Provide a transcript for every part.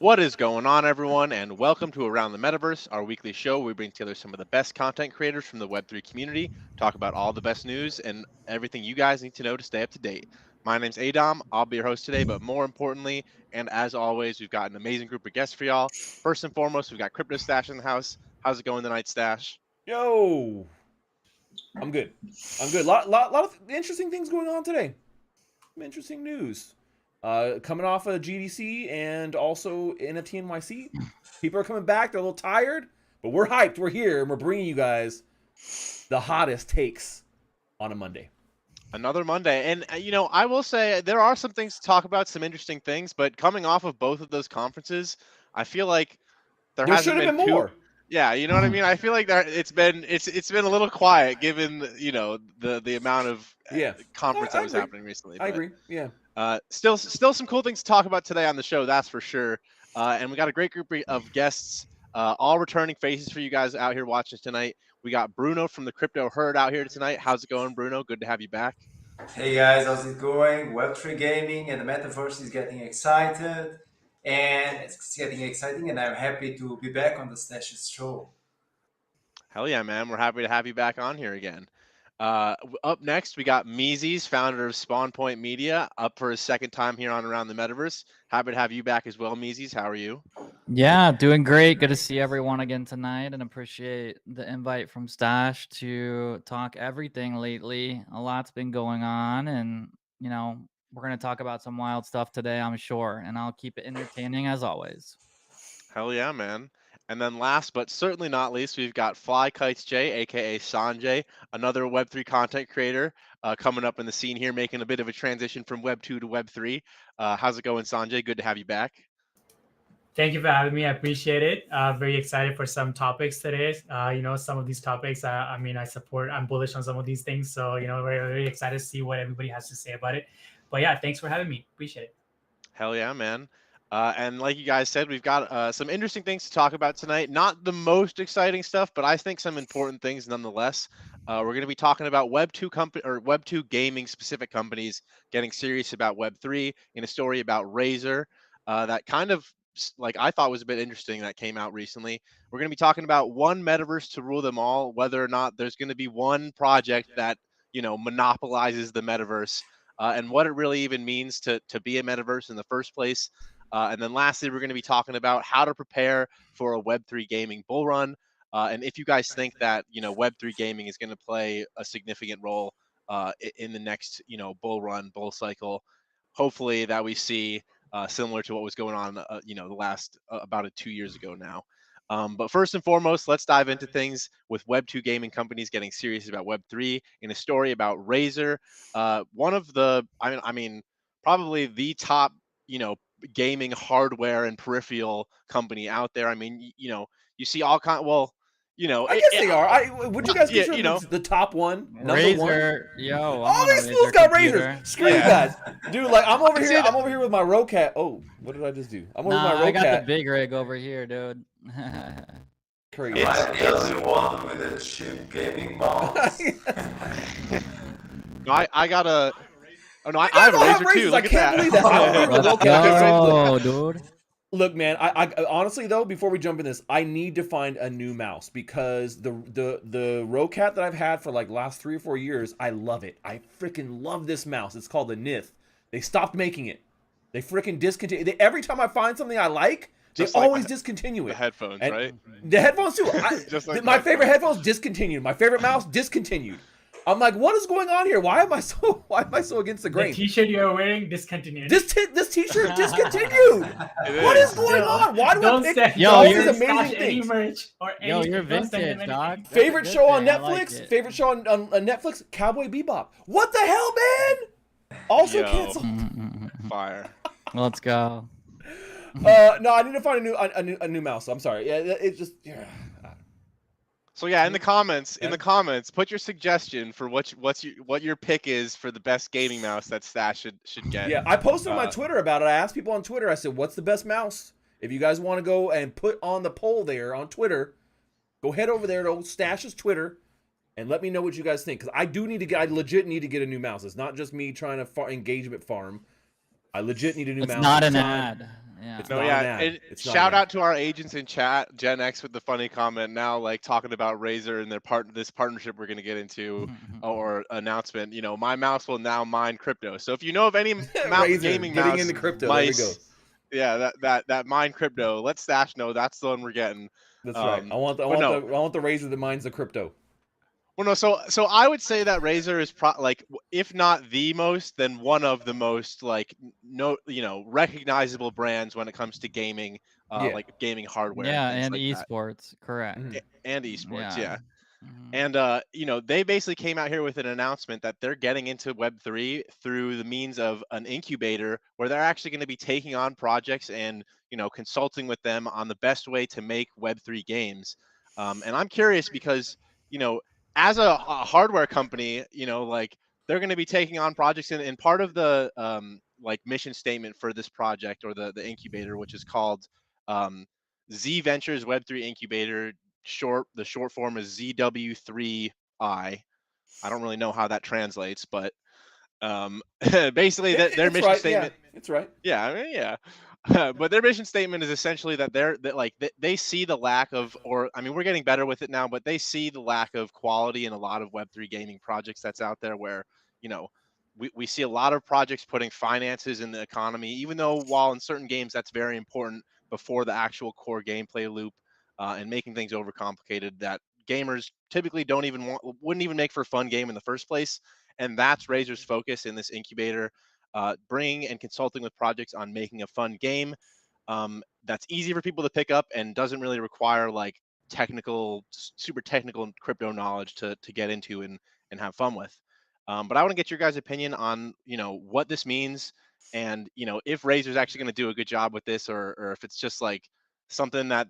What is going on, everyone, and welcome to Around the Metaverse, our weekly show where we bring together some of the best content creators from the Web3 community, talk about all the best news and everything you guys need to know to stay up to date. My name's Adam. I'll be your host today, but more importantly, and as always, we've got an amazing group of guests for y'all. First and foremost, we've got CryptoStache in the house. How's it going tonight, Stash? Yo, I'm good. I'm good. Lot of interesting things going on today. Some interesting news. Coming off of GDC and also NFT NYC. People are coming back. They're a little tired, but we're hyped. We're here, and we're bringing you guys the hottest takes on a Monday. Another Monday. And, I will say there are some things to talk about, some interesting things, but coming off of both of those conferences, I feel like there There hasn't should have been been more. Yeah, you know what I mean. I feel like it's been a little quiet given the amount of Yeah, conference I that was agree. happening recently. I But agree. Yeah. still some cool things to talk about today on the show, that's for sure. And we got a great group of guests, all returning faces for you guys out here watching tonight. We got Bruno from the Crypto Herd out here tonight. How's it going, Bruno? Good to have you back. Hey guys, how's it going? Web3 gaming and the metaverse is getting excited, and it's getting exciting, and I'm happy to be back on the Stashes show. Hell yeah, man. We're happy to have you back on here again. Up next, we got MeeZees, founder of Spawn Point Media, up for his second time here on Around the Metaverse. Happy to have you back as well, MeeZees. How are you? Yeah, doing great. Good to see everyone again tonight and appreciate the invite from Stash to talk everything lately. A lot's been going on and, we're going to talk about some wild stuff today, I'm sure, and I'll keep it entertaining as always. Hell yeah, man. And then last but certainly not least, we've got FlyeKitesJay, aka Sanjay, another Web3 content creator coming up in the scene here, making a bit of a transition from Web2 to Web3. How's it going, Sanjay? Good to have you back. Thank you for having me. I appreciate it. Very excited for some topics today. Some of these topics, I support, I'm bullish on some of these things. So, very excited to see what everybody has to say about it. But yeah, thanks for having me. Appreciate it. Hell yeah, man. And like you guys said, we've got some interesting things to talk about tonight. Not the most exciting stuff, but I think some important things nonetheless. We're going to be talking about Web2 gaming specific companies getting serious about Web3 in a story about Razer that kind of like I thought was a bit interesting that came out recently. We're going to be talking about one metaverse to rule them all, whether or not there's going to be one project that monopolizes the metaverse. And what it really even means to be a metaverse in the first place. And then lastly, we're going to be talking about how to prepare for a Web3 gaming bull run. And if you guys think that, Web3 gaming is going to play a significant role in the next, bull cycle, hopefully that we see similar to what was going on, the last about 2 years ago now. But first and foremost, let's dive into things with Web2 gaming companies getting serious about Web3 in a story about Razer, one of the, probably the top, gaming hardware and peripheral company out there. I mean, you see all kind. Well, I guess they are. Would you guys consider the top one? Razer, yo, all these fools got Razers. Screw you guys, dude. Like I'm over here. I'm over here with my Rocat. Oh, what did I just do? I'm over with my Rocat. I got the big rig over here, dude. Crazy. Am I the only one with a cheap gaming mouse? No, I got a. Oh no, I have a Razer too. Look I can't believe that. Oh, dude. Look, man. I honestly though, before we jump in this, I need to find a new mouse because the Rocat that I've had for like last 3 or 4 years, I love it. I freaking love this mouse. It's called the NIF. They stopped making it. They freaking discontinued. Every time I find something I like, they always discontinue it. The headphones, right? The headphones too. My favorite headphones discontinued. My favorite mouse discontinued. I'm like, what is going on here? Why am I so against the grain? The t-shirt you're wearing discontinued. This t-shirt discontinued. What is going on? Why do I pick all these amazing things? Merch or yo, you're vintage, dog. Favorite show on Netflix? Favorite show on Netflix? Cowboy Bebop. What the hell, man? Also canceled. Fire. Let's go. No, I need to find a new mouse. I'm sorry. Yeah, it's just So yeah, in the comments, put your suggestion for what your pick is for the best gaming mouse that Stash should get. Yeah, I posted on my Twitter about it. I asked people on Twitter. I said, "What's the best mouse?" If you guys want to go and put on the poll there on Twitter, go head over there to old Stash's Twitter and let me know what you guys think. Because I legit need to get a new mouse. It's not just me trying to engagement farm. I legit need a new mouse. It's not an ad. Yeah. It's No, not yeah. an ad. And It's not shout an ad. out to our agents in chat, Gen X with the funny comment now, like talking about Razer and this partnership we're gonna get into or announcement. You know, my mouse will now mine crypto. So if you know of any Razer gaming getting mouse into crypto. There we go. mice, yeah, that mine crypto, let Stash know that's the one we're getting. That's right. I want the but no. Razer that mines the crypto. Well, no, so I would say that Razer is if not the most, then one of the most recognizable brands when it comes to gaming, Yeah. like gaming hardware and Yeah, things and like that, esports, correct. Mhm. and esports, Yeah. yeah. Mhm. And they basically came out here with an announcement that they're getting into Web3 through the means of an incubator where they're actually going to be taking on projects and consulting with them on the best way to make Web3 games. And I'm curious because as a hardware company, like they're going to be taking on projects, and part of the like mission statement for this project or the incubator, which is called um, Z Ventures Web3 Incubator. The short form is ZW3I. I don't really know how that translates, but basically their It's mission right. Yeah, statement. it's right. Yeah, I mean, yeah. But their mission statement is essentially that they see the lack of, or I mean, we're getting better with it now, but they see the lack of quality in a lot of Web3 gaming projects that's out there where, you know, we see a lot of projects putting finances in the economy, even though while in certain games that's very important before the actual core gameplay loop, and making things overcomplicated that gamers typically wouldn't even make for a fun game in the first place. And that's Razer's focus in this incubator, bringing and consulting with projects on making a fun game that's easy for people to pick up and doesn't really require like super technical crypto knowledge to get into and have fun with. But I want to get your guys' opinion on what this means, and if Razer's actually going to do a good job with this, or if it's just like something that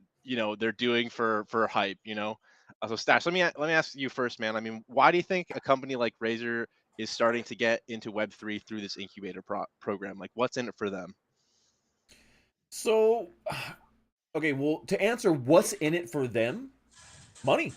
they're doing for hype. So Stash, let me ask you first, man. I mean, why do you think a company like Razer is starting to get into Web3 through this incubator program? Like, what's in it for them? So, okay, well, to answer what's in it for them, money.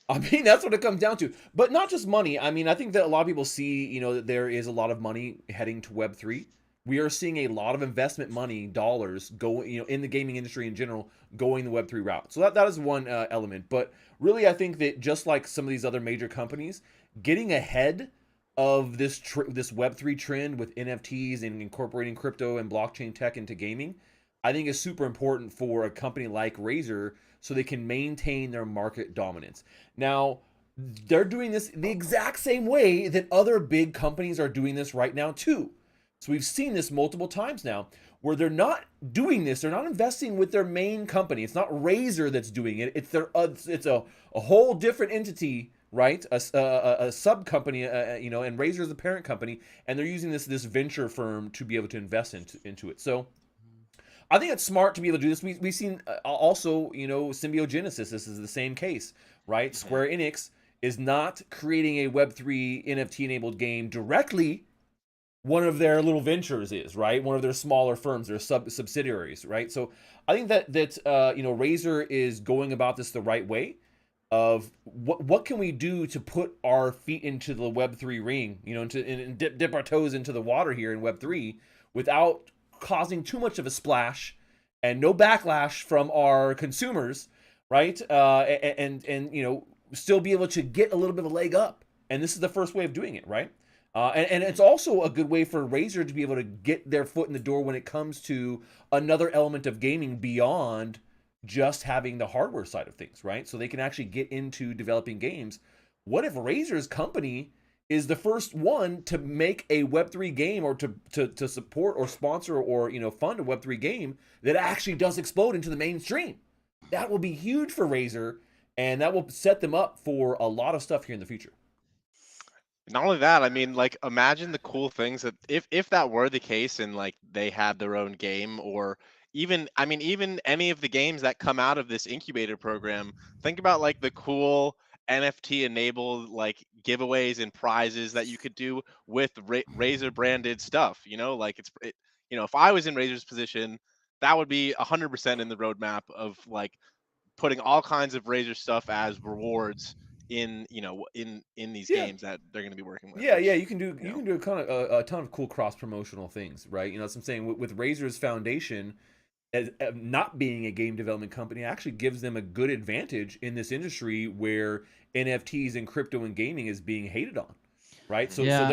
I mean, that's what it comes down to. But not just money. I mean, I think that a lot of people see, that there is a lot of money heading to Web3. We are seeing a lot of investment money, dollars, going, in the gaming industry in general, going the Web3 route. So that is one element. But really, I think that just like some of these other major companies, getting ahead of this Web3 trend with NFTs and incorporating crypto and blockchain tech into gaming, I think is super important for a company like Razer so they can maintain their market dominance. Now, they're doing this the exact same way that other big companies are doing this right now too. So we've seen this multiple times now where they're not doing this. They're not investing with their main company. It's not Razer that's doing it. It's a whole different entity, right? A sub company, and Razer is the parent company, and they're using this venture firm to be able to invest into it. So I think it's smart to be able to do this. We've seen also, Symbiogenesis. This is the same case, right? Mm-hmm. Square Enix is not creating a Web3 NFT-enabled game directly. One of their little ventures is, right? One of their smaller firms, their subsidiaries, right? So I think that Razer is going about this the right way of what can we do to put our feet into the Web3 ring, and dip our toes into the water here in Web3 without causing too much of a splash and no backlash from our consumers, right? And still be able to get a little bit of a leg up. And this is the first way of doing it, right? And it's also a good way for Razer to be able to get their foot in the door when it comes to another element of gaming beyond just having the hardware side of things, right? So they can actually get into developing games. What if Razer's company is the first one to make a Web3 game or to support or sponsor or fund a Web3 game that actually does explode into the mainstream? That will be huge for Razer, and that will set them up for a lot of stuff here in the future. Not only that, I mean, like, imagine the cool things that if that were the case and like they had their own game, or even any of the games that come out of this incubator program. Think about like the cool NFT enabled like giveaways and prizes that you could do with Razer branded stuff. Like if I was in Razer's position, that would be 100% in the roadmap of like putting all kinds of Razer stuff as rewards in these games that they're going to be working with. Yeah, you can do a ton of cool cross promotional things, right? That's what I'm saying with Razer's foundation. as not being a game development company actually gives them a good advantage in this industry where NFTs and crypto and gaming is being hated on, right? So Yeah.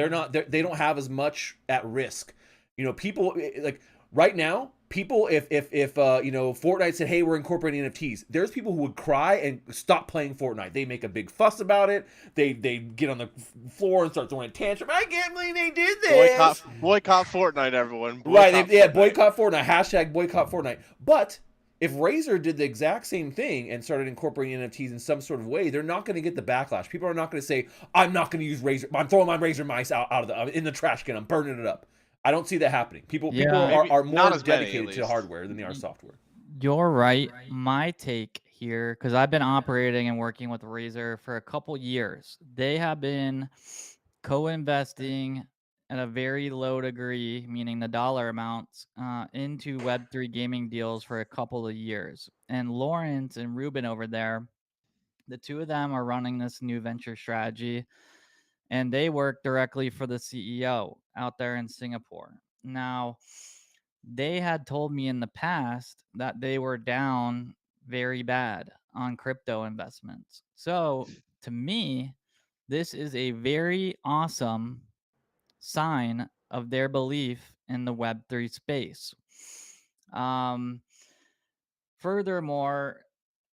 they don't have as much at risk. You know, people like right now, people if Fortnite said, "Hey, we're incorporating NFTs," there's people who would cry and stop playing Fortnite. They make a big fuss about it. They get on the floor and start throwing a tantrum. I can't believe they did this. Boycott Fortnite, everyone. Right? Boycott Fortnite. Hashtag boycott Fortnite. But if Razer did the exact same thing and started incorporating NFTs in some sort of way, they're not going to get the backlash. People are not going to say, "I'm not going to use Razer. I'm throwing my Razer mice out of in the trash can. I'm burning it up." I don't see that happening. People are more dedicated to hardware than they are software. You're right. My take here, because I've been operating and working with Razer for a couple years, they have been co-investing at a very low degree, meaning the dollar amounts, into Web3 gaming deals for a couple of years. And Lawrence and Ruben over there, the two of them are running this new venture strategy, and they work directly for the CEO out there in Singapore. Now, they had told me in the past that they were down very bad on crypto investments. So, to me, this is a very awesome sign of their belief in the Web3 space. Furthermore,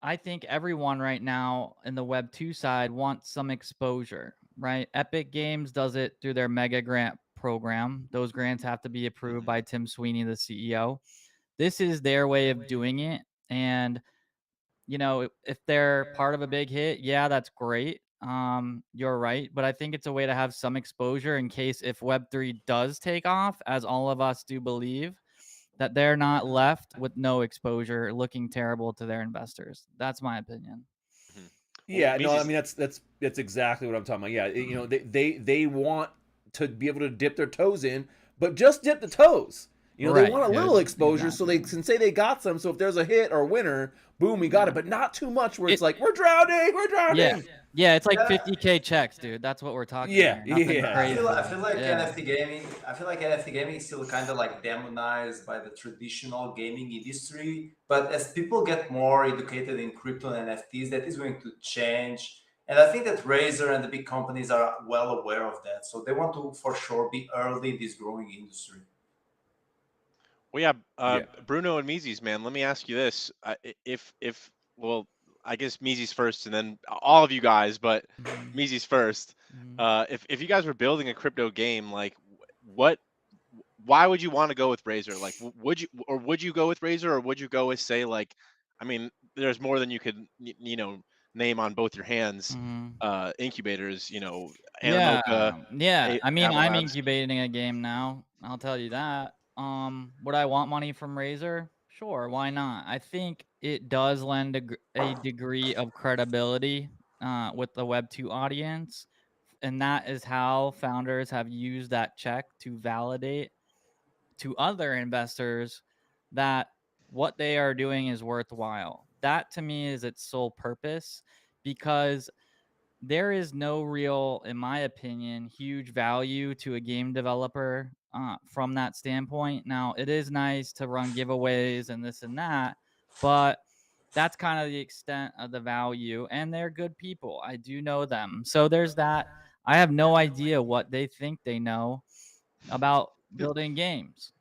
I think everyone right now in the Web 2 side wants some exposure, right? Epic Games does it through their mega grant program. Those grants have to be approved by Tim Sweeney, the CEO. This is their way of doing it. And, you know, if they're part of a big hit, yeah, that's great. You're right. But I think it's a way to have some exposure in case if Web3 does take off, as all of us do believe, that they're not left with no exposure looking terrible to their investors. That's my opinion. Yeah, no, I mean that's exactly what I'm talking about. Yeah, you know, they want to be able to dip their toes in, but just dip the toes. You know, they want a little exposure so they can say they got some. So if there's a hit or a winner, boom, we got it, but not too much where it's like we're drowning. Yeah, it's like 50K checks, dude. That's what we're talking about. Crazy. I feel like NFT gaming. I feel like NFT gaming is still kind of like demonized by the traditional gaming industry. But as people get more educated in crypto and NFTs, that is going to change. And I think that Razer and the big companies are well aware of that. So they want to, for sure, be early in this growing industry. Well, yeah, Bruno and MeeZees, man. Let me ask you this: well, I guess MeeZees first, and then all of you guys, but MeeZees first. If you guys were building a crypto game, like why would you want to go with Razer? Like, would you go with Razer, or would you go with, say, like, I mean, there's more than you could name on both your hands. Incubators, Animoca. Yeah. I mean, I'm incubating a game now. I'll tell you that. Would I want money from Razer? Sure, why not? I think it does lend a degree of credibility with the Web 2 audience, and that is how founders have used that check to validate to other investors that what they are doing is worthwhile. That to me is its sole purpose, because there is no real, in my opinion, huge value to a game developer from that standpoint. Now, it is nice to run giveaways and this and that, but that's kind of the extent of the value. And they're good people. I do know them. So there's that. I have no idea what they think they know about building games.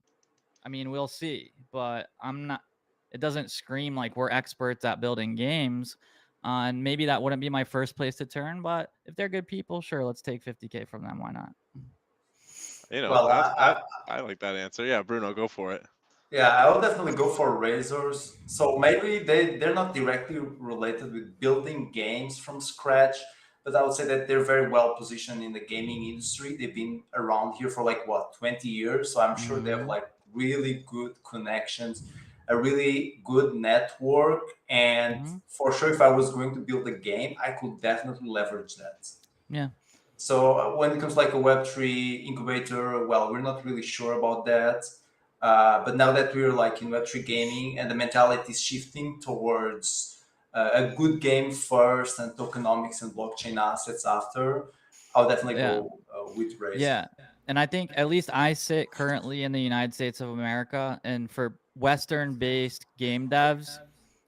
I mean, we'll see, but I'm not. It doesn't scream like we're experts at building games. And maybe that wouldn't be my first place to turn, but if they're good people, sure, let's take 50K from them. Why not? I like that answer. Yeah, Bruno, go for it. Yeah, I would definitely go for Razors. So maybe they're not directly related with building games from scratch, but I would say that they're very well positioned in the gaming industry. They've been around here for 20 years. So I'm sure they have really good connections, a really good network. And for sure, if I was going to build a game, I could definitely leverage that. Yeah. So when it comes like a Web3 incubator, well, we're not really sure about that. But now that we're like in Web3 gaming and the mentality is shifting towards a good game first and tokenomics and blockchain assets after, I'll definitely go with Razer. Yeah. And I think at least I sit currently in the United States of America, and for Western-based game devs,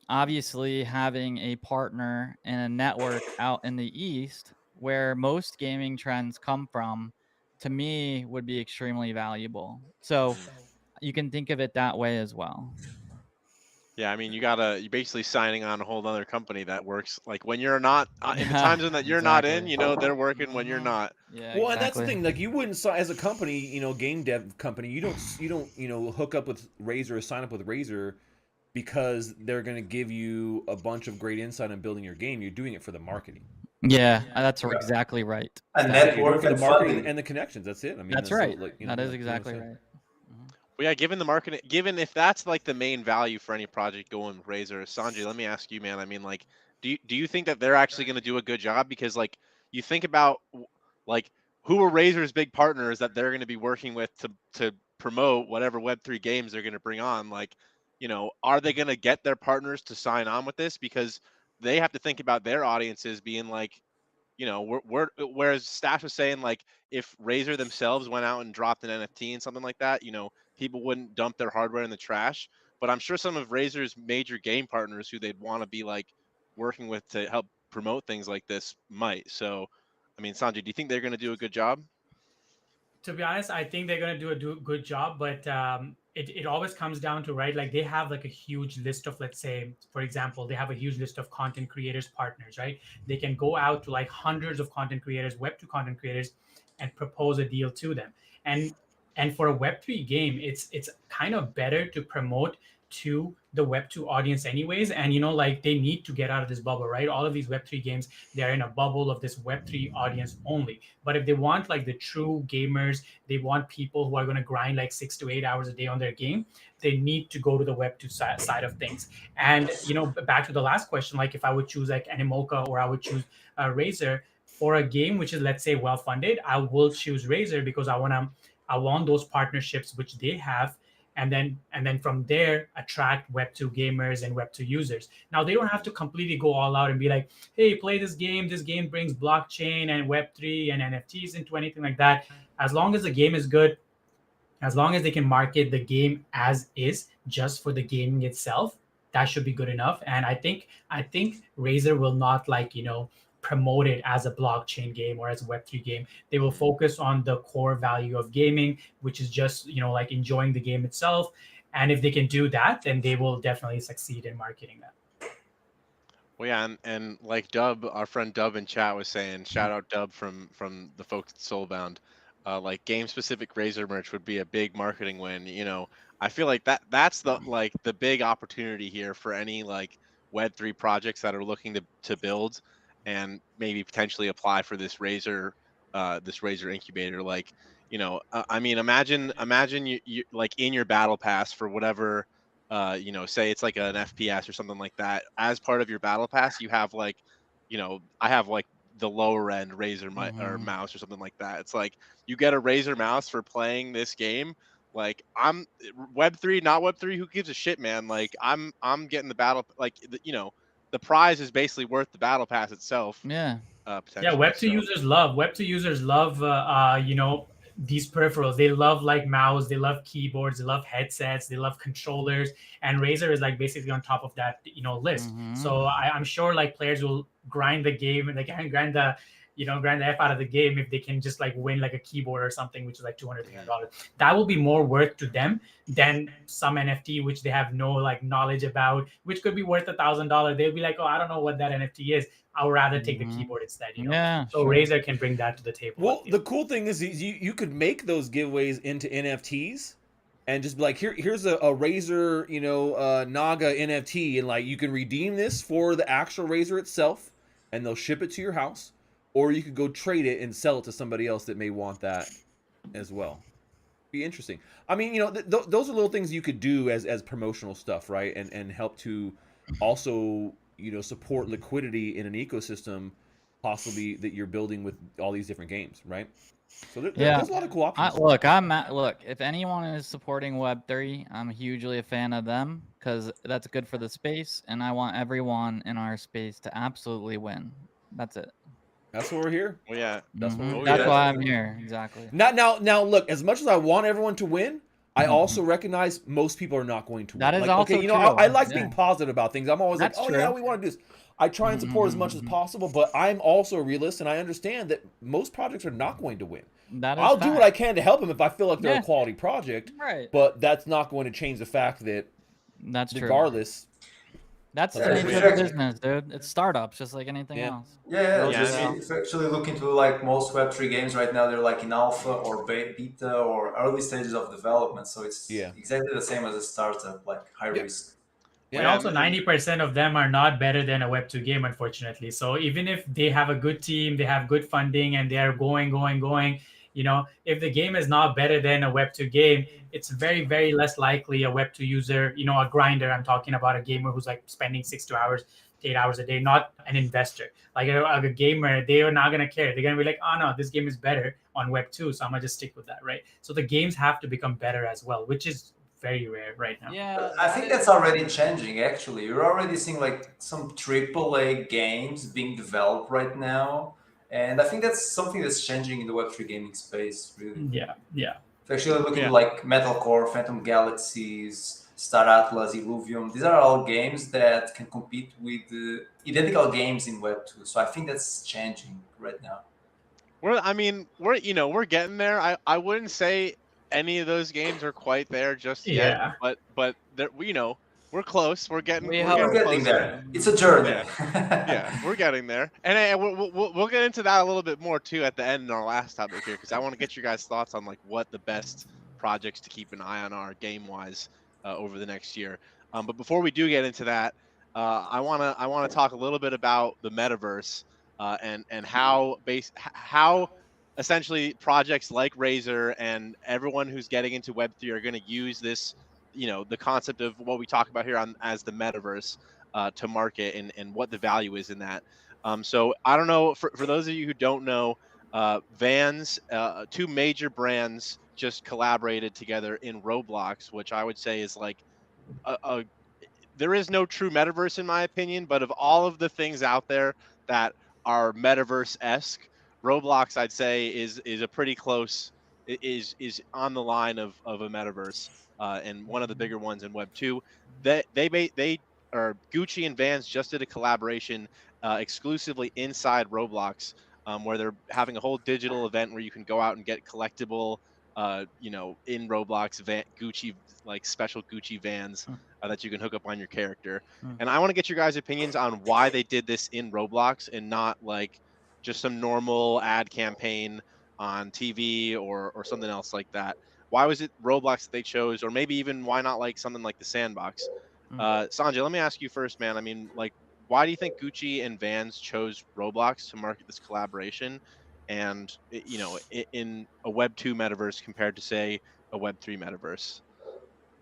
obviously having a partner and a network out in the East where most gaming trends come from, to me, would be extremely valuable. So you can think of it that way as well. Yeah, I mean, you're basically signing on a whole other company that works like when you're not in the time zone that you're not in, Exactly. they're working when you're not. Yeah, Well, and that's the exactly. thing. Like, you wouldn't sign as a company, game dev company. You don't hook up with Razer or sign up with Razer because they're going to give you a bunch of great insight on building your game. You're doing it for the marketing. Yeah, that's Yeah. exactly right. A Steph. You're doing it network for the and marketing funding. and the connections. That's it. I mean, That's so, right. like, That is like exactly said. right. Well, yeah, given the market, given if that's like the main value for any project going with Razer, Sanjay, let me ask you, man. I mean, like, do you think that they're actually going to do a good job? Because like you think about like who are Razer's big partners that they're going to be working with to promote whatever Web3 games they're going to bring on. Like, are they going to get their partners to sign on with this? Because they have to think about their audiences being like, whereas Stash was saying, like, if Razer themselves went out and dropped an NFT and something like that, people wouldn't dump their hardware in the trash. But I'm sure some of Razer's major game partners who they'd want to be like working with to help promote things like this might. So, I mean, Sanjay, do you think they're going to do a good job? To be honest, I think they're going to do a good job, but it always comes down to, right, like they have like a huge list of, let's say, for example, they have a huge list of content creators partners, right? They can go out to like hundreds of content creators, Web2 content creators, and propose a deal to them. And for a Web3 game, it's kind of better to promote to the Web2 audience anyways. And like they need to get out of this bubble, right? All of these Web3 games, they're in a bubble of this Web3 audience only. But if they want like the true gamers, they want people who are going to grind like 6 to 8 hours a day on their game, they need to go to the Web2 side of things. And back to the last question, like if I would choose like Animoca or I would choose Razer for a game which is, let's say, well funded, I will choose Razer because I want those partnerships which they have, and then from there attract Web2 gamers and Web2 users. Now they don't have to completely go all out and be like, hey, play this game. This game brings blockchain and Web3 and NFTs into anything like that. As long as the game is good, as long as they can market the game as is, just for the gaming itself, that should be good enough. And I think Razer will not promote it as a blockchain game or as a Web3 game. They will focus on the core value of gaming, which is just like enjoying the game itself. And if they can do that, then they will definitely succeed in marketing that. Well, yeah, and like Dub, our friend Dub in chat was saying, shout out Dub from the folks at Soulbound. Like game specific Razer merch would be a big marketing win. I feel like that's the big opportunity here for any like Web3 projects that are looking to build and maybe potentially apply for this Razer incubator. Like, I mean, imagine you like in your battle pass for whatever. Say it's like an FPS or something like that. As part of your battle pass, you have like, I have like the lower end Razer or mouse or something like that. It's like you get a Razer mouse for playing this game. Like I'm Web3, not Web3. Who gives a shit, man? Like I'm getting the battle. Like the prize is basically worth the battle pass itself. Yeah. Yeah, Potentially. Web2 users love these peripherals. They love like mouse, they love keyboards, they love headsets, they love controllers, and Razer is like basically on top of that list. So I'm sure like players will grind the game and they can grind the F out of the game if they can just like win like a keyboard or something, which is like $200, $300. That will be more worth to them than some NFT which they have no like knowledge about, which could be worth $1,000. They'll be like, oh, I don't know what that NFT is. I would rather take the keyboard instead. Yeah. So sure. Razer can bring that to the table. Well, the cool thing is you could make those giveaways into NFTs and just be like, here's a Razer, Naga NFT, and like you can redeem this for the actual Razer itself, and they'll ship it to your house, or you could go trade it and sell it to somebody else that may want that as well. Be interesting. I mean, those are little things you could do as promotional stuff, right? And help to also support liquidity in an ecosystem possibly that you're building with all these different games, right? So there's a lot of cool options. Look, if anyone is supporting Web3, I'm hugely a fan of them because that's good for the space, and I want everyone in our space to absolutely win. That's it. That's why we're here. Well, yeah. That's That's why I'm here. Exactly. Now, look. As much as I want everyone to win, I also recognize most people are not going to win. That is like, also okay, you know, true. I like Yeah. being positive about things. I'm always That's like, oh true. yeah, we want to do this. I try and support as much as possible, but I'm also a realist, and I understand that most projects are not going to win. That is I'll do what I can to help them if I feel like they're Yeah. a quality project, Right. but that's not going to change the fact that That's true. regardless, That's the Yeah, nature if of the you- business, dude. It's startups, just like anything Yeah. else. Yeah, Yeah, just I mean- if you actually look into like most Web3 games right now, they're like in alpha or beta or early stages of development. So it's Yeah. exactly the same as a startup, like high Yeah. risk. And Yeah, also, 90% of them are not better than a Web2 game, unfortunately. So even if they have a good team, they have good funding, and they are going, you know, if the game is not better than a Web2 game, it's very, very less likely a Web2 user, you know, a grinder. I'm talking about a gamer who's like spending 6 to 8 hours a day, not an investor. Like a gamer, they are not going to care. They're going to be like, oh no, this game is better on Web2, so I'm going to just stick with that, right? So the games have to become better as well, which is very rare right now. Yeah. I think that's already changing. Actually, you're already seeing like some AAA games being developed right now, and I think that's something that's changing in the Web3 gaming space. Really, Yeah. if you actually look Yeah. into like Metalcore, Phantom Galaxies, Star Atlas, Illuvium, these are all games that can compete with identical games in Web2. So I think that's changing right now. We're getting there. I wouldn't say any of those games are quite there just yet, Yeah. but we're close. We're getting We we're hope. getting We're getting closer. there. It's a journey. Yeah, we're getting there, and we'll get into that a little bit more too at the end in our last topic here, because I want to get your guys' thoughts on like what the best projects to keep an eye on are game wise over the next year. But before we do get into that, I wanna talk a little bit about the metaverse and how essentially projects like Razer and everyone who's getting into Web3 are going to use this, the concept of what we talk about here on as the metaverse to market and what the value is in that. So I don't know, for those of you who don't know, Vans, two major brands just collaborated together in Roblox, which I would say is like a there is no true metaverse in my opinion, but of all of the things out there that are metaverse esque, Roblox I'd say is a pretty close is on the line of a metaverse and one of the bigger ones in Web two. They or Gucci and Vans just did a collaboration exclusively inside Roblox where they're having a whole digital event where you can go out and get collectible in Roblox Gucci like special Gucci Vans that you can hook up on your character. And I want to get your guys' opinions on why they did this in Roblox and not like just some normal ad campaign on TV or something else like that. Why was it Roblox that they chose, or maybe even why not like something like the Sandbox? Sanjay, let me ask you first, man. I mean, like, why do you think Gucci and Vans chose Roblox to market this collaboration? And in a Web 2 metaverse compared to say a Web 3 metaverse.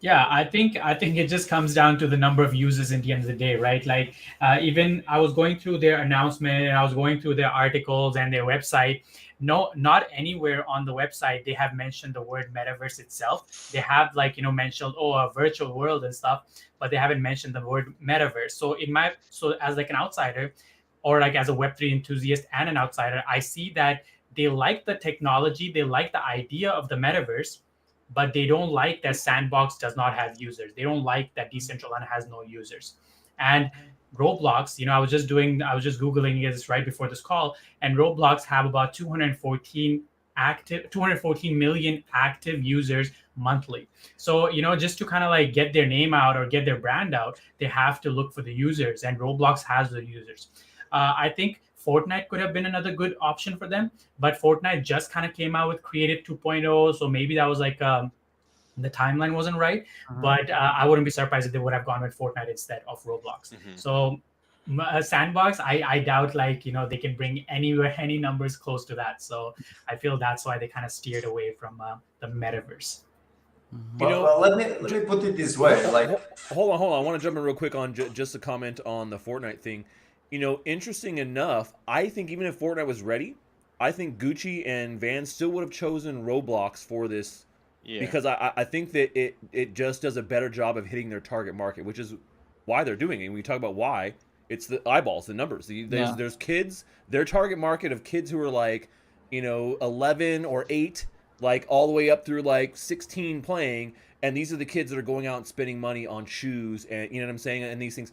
Yeah, I think it just comes down to the number of users in the end of the day, right? Like even I was going through their announcement and I was going through their articles and their website. No, not anywhere on the website they have mentioned the word metaverse itself. They have mentioned a virtual world and stuff, but they haven't mentioned the word metaverse. So as like an outsider, or like as a Web3 enthusiast and an outsider, I see that they like the technology, they like the idea of the metaverse, but they don't like that Sandbox does not have users. They don't like that Decentraland has no users. And Roblox, I was just Googling this right before this call, and Roblox have about 214 million active users monthly. So, just to kind of like get their name out or get their brand out, they have to look for the users, and Roblox has the users. I think Fortnite could have been another good option for them, but Fortnite just kind of came out with Creative 2.0, so maybe that was like the timeline wasn't right. But I wouldn't be surprised if they would have gone with Fortnite instead of Roblox. So Sandbox, I doubt they can bring any numbers close to that. So I feel that's why they kind of steered away from the metaverse. Well, let me put it this way. Hold on. I want to jump in real quick on just a comment on the Fortnite thing. Interesting enough, I think even if Fortnite was ready, I think Gucci and Vans still would have chosen Roblox for this because I think that it just does a better job of hitting their target market, which is why they're doing it. And we talk about why, it's the eyeballs, the numbers. There's kids, their target market of kids who are like, 11 or 8 like all the way up through like 16 playing, and these are the kids that are going out and spending money on shoes, and you know what I'm saying, and these things,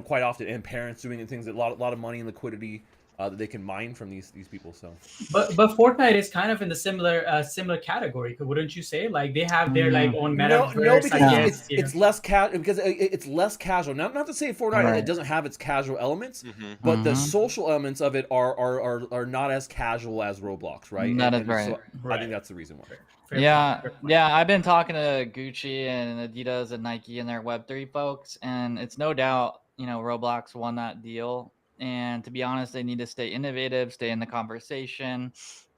quite often, and parents doing things, a lot of money and liquidity that they can mine from these people. So, but Fortnite is kind of in the similar category, wouldn't you say? Like they have their like own no, metaverse. because I guess, it's less casual, because it's less casual. Not to say Fortnite Right. it doesn't have its casual elements, Mhm. but the social elements of it are not as casual as Roblox, right? That is and right. So I Right. think that's the reason why. Fair Yeah, point. yeah. I've been talking to Gucci and Adidas and Nike and their Web3 folks, and it's no doubt, Roblox won that deal. And to be honest, they need to stay innovative, stay in the conversation.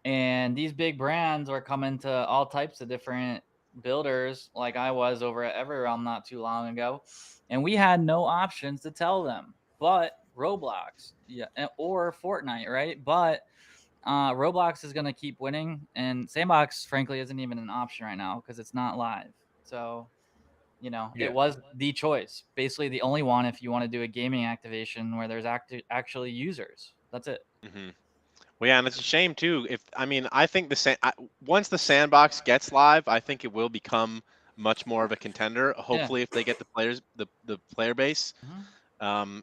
And these big brands are coming to all types of different builders, like I was over at Everrealm not too long ago, and we had no options to tell them but Roblox, yeah, or Fortnite, right? But Roblox is going to keep winning, and Sandbox, frankly, isn't even an option right now because it's not live. So, it was the choice, basically the only one if you want to do a gaming activation where there's actually users. That's it. Mhm. Well, yeah, and it's a shame too. I think once the sandbox gets live, I think it will become much more of a contender. Hopefully, if they get the player base, and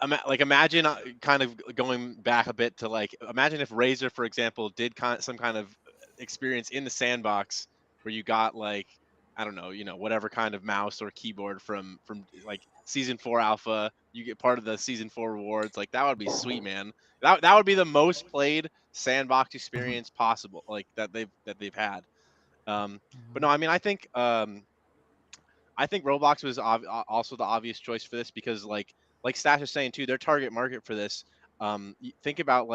imagine kind of going back a bit to imagine if Razer, for example, did some kind of experience in the sandbox where you got I don't know, whatever kind of mouse or keyboard from like season 4 alpha, you get part of the season 4 rewards. Like that would be sweet, man. That would be the most played sandbox experience possible, that they've had. But no, I think Roblox was also the obvious choice for this because like Stash is saying too, their target market for this. Think about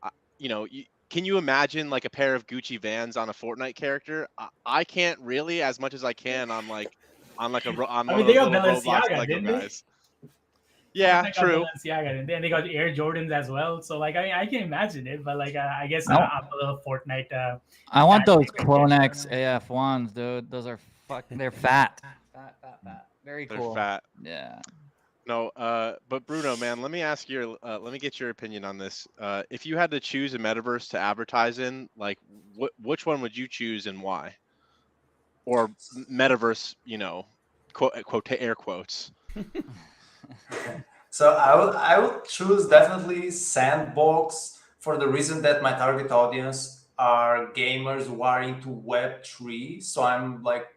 uh, can you imagine like a pair of Gucci Vans on a Fortnite character? I can't really, as much as I can on on I one mean, of they those got little Roblox Balenciaga, Lego didn't they? guys. Yeah, Fortnite got true. Balenciaga, and then they got Air Jordans as well. So like, I can imagine it, but like, I guess No. I'm a little Fortnite. I want those fanatic, I guess. Clonex AF1s, dude. Those are they're fat. Fat. Very They're cool. fat. Yeah. No, but Bruno, man, let me get your opinion on this. If you had to choose a metaverse to advertise in, which one would you choose and why? Or metaverse, quote air quotes. So I would choose definitely Sandbox for the reason that my target audience are gamers who are into Web3. So I'm like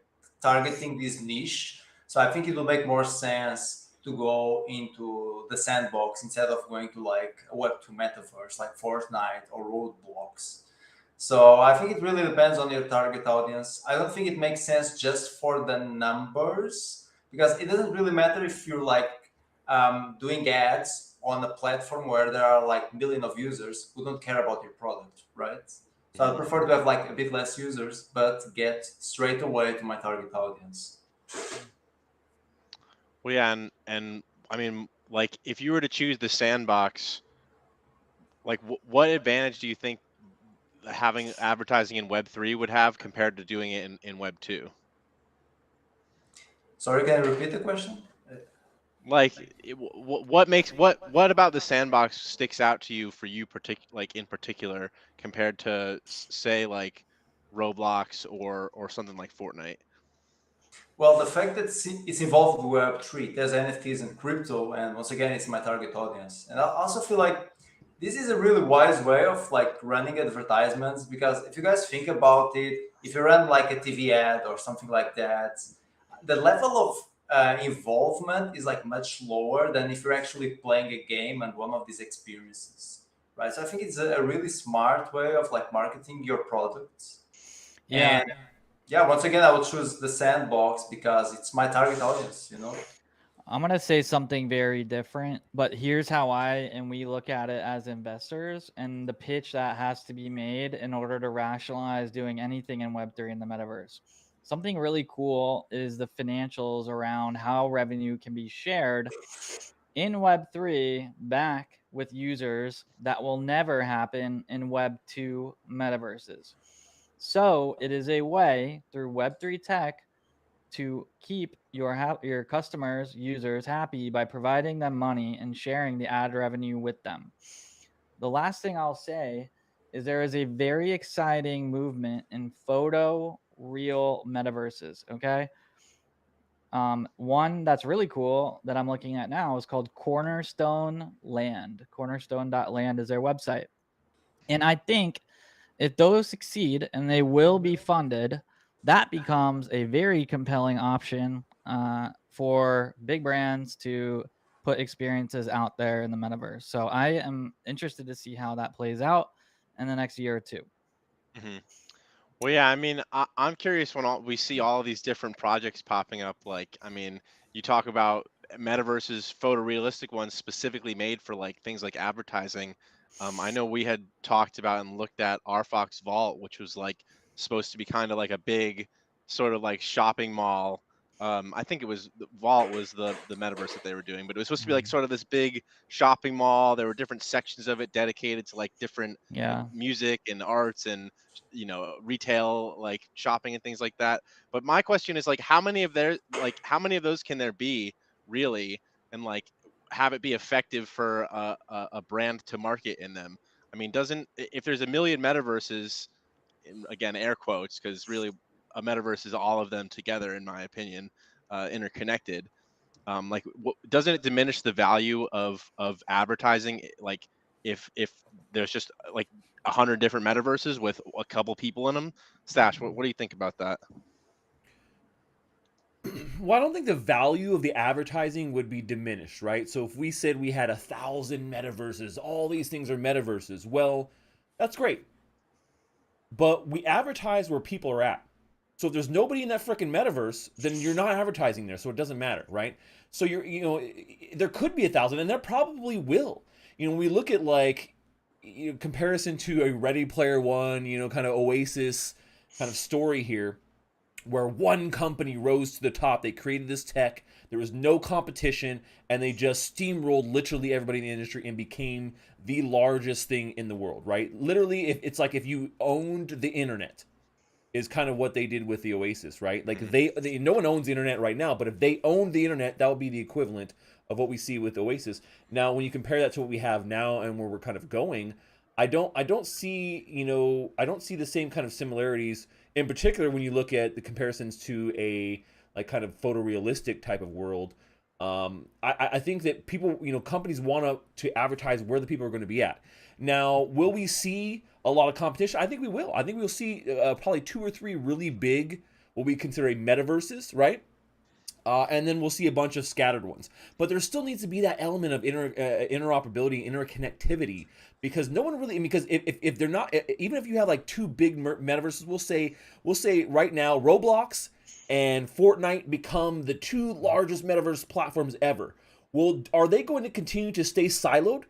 targeting this niche. So I think it will make more sense to go into the Sandbox instead of going to like a Web2 metaverse like Fortnite or Roblox. So I think it really depends on your target audience. I don't think it makes sense just for the numbers because it doesn't really matter if you're like doing ads on a platform where there are like millions of users who don't care about your product, right? So I prefer to have like a bit less users, but get straight away to my target audience. Well, yeah, and like if you were to choose the sandbox, like what advantage do you think having advertising in Web3 would have compared to doing it in Web2? Sorry, can you repeat the question? Like what about the sandbox sticks out to you for you in particular compared to say like Roblox or something like Fortnite? Well, the fact that it's involved with Web3, there's NFTs and crypto, and once again, it's my target audience. And I also feel like this is a really wise way of like running advertisements because if you guys think about it, if you run like a TV ad or something like that, the level of involvement is like much lower than if you're actually playing a game and one of these experiences, right? So I think it's a really smart way of like marketing your products. Yeah. And yeah, once again, I would choose the Sandbox because it's my target audience, you know? I'm going to say something very different, but here's how we look at it as investors and the pitch that has to be made in order to rationalize doing anything in Web3 in the metaverse. Something really cool is the financials around how revenue can be shared in Web3 back with users that will never happen in Web2 metaverses. So it is a way through Web3 tech to keep your customers, users happy by providing them money and sharing the ad revenue with them. The last thing I'll say is there is a very exciting movement in photo real metaverses. Okay. One that's really cool that I'm looking at now is called Cornerstone Land. Cornerstone.land is their website. And I think if those succeed, and they will be funded, that becomes a very compelling option for big brands to put experiences out there in the metaverse. So I am interested to see how that plays out in the next year or two. Hmm. Well, yeah, I mean, I'm curious when we see all these different projects popping up. Like, I mean, you talk about metaverses, photorealistic ones specifically made for like things like advertising. I know we had talked about and looked at our Fox Vault, which was like supposed to be kind of like a big sort of like shopping mall. I think it was Vault was the metaverse that they were doing, but it was supposed to be like sort of this big shopping mall. There were different sections of it dedicated to like different like Yeah. music and arts and retail like shopping and things like that. But my question is like how many of those can there be really, and like have it be effective for a brand to market in them? I mean, doesn't if there's a million metaverses, again air quotes, because really a metaverse is all of them together in my opinion, interconnected. Like doesn't it diminish the value of advertising, like if there's just like 100 different metaverses with a couple people in them? Stash, what do you think about that? Well, I don't think the value of the advertising would be diminished, right? So if we said we had 1,000 metaverses, all these things are metaverses, well, that's great. But we advertise where people are at. So if there's nobody in that freaking metaverse, then you're not advertising there, so it doesn't matter, right? So there could be 1,000, and there probably will. When we look at like comparison to a Ready Player One, kind of Oasis kind of story here, where one company rose to the top. They created this tech. There was no competition, and they just steamrolled literally everybody in the industry and became the largest thing in the world, right? Literally, it's like if you owned the internet, is kind of what they did with the Oasis, right? Like they no one owns the internet right now, but if they owned the internet, that would be the equivalent of what we see with Oasis. Now, when you compare that to what we have now and where we're kind of going, I don't see the same kind of similarities. In particular, when you look at the comparisons to a like kind of photorealistic type of world, I think that people, companies want to advertise where the people are going to be at. Now, will we see a lot of competition? I think we will. I think we'll see probably 2 or 3 really big, what we consider a metaverses, right? And then we'll see a bunch of scattered ones. But there still needs to be that element of interoperability, interconnectivity, because no one really, because if they're not, even if you have like 2 big metaverses, we'll say right now Roblox and Fortnite become the 2 largest metaverse platforms ever. Well, are they going to continue to stay siloed?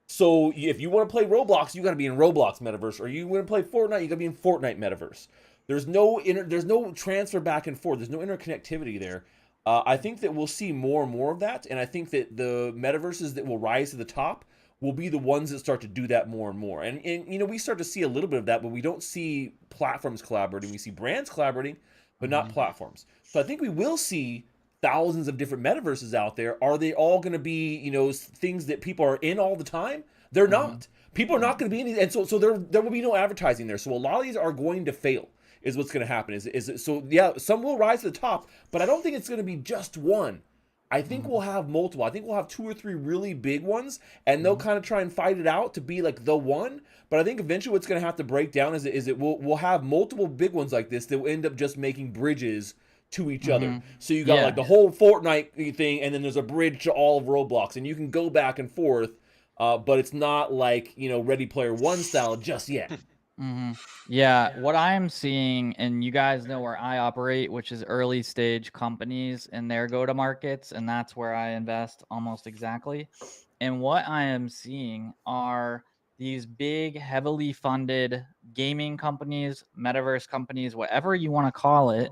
So if you want to play Roblox, you got to be in Roblox metaverse, or you want to play Fortnite, you got to be in Fortnite metaverse. There's no transfer back and forth. There's no interconnectivity there. I think that we'll see more and more of that, and I think that the metaverses that will rise to the top will be the ones that start to do that more and more. And we start to see a little bit of that, but we don't see platforms collaborating. We see brands collaborating, but not platforms. So I think we will see thousands of different metaverses out there. Are they all going to be, things that people are in all the time? They're not. People are not going to be in these, and so there will be no advertising there. So a lot of these are going to fail. Is what's going to happen. So yeah, some will rise to the top, but I don't think it's going to be just one. I think we'll have multiple. I think we'll have 2 or 3 really big ones, and they'll kind of try and fight it out to be like the one. But I think eventually what's going to have to break down is we'll have multiple big ones like this that will end up just making bridges to each other. So you got like the whole Fortnite thing, and then there's a bridge to all of Roblox, and you can go back and forth, but it's not like Ready Player One style just yet. Yeah, what I'm seeing, and you guys know where I operate, which is early stage companies and their go to markets, and that's where I invest almost exactly. And what I am seeing are these big, heavily funded gaming companies, metaverse companies, whatever you want to call it,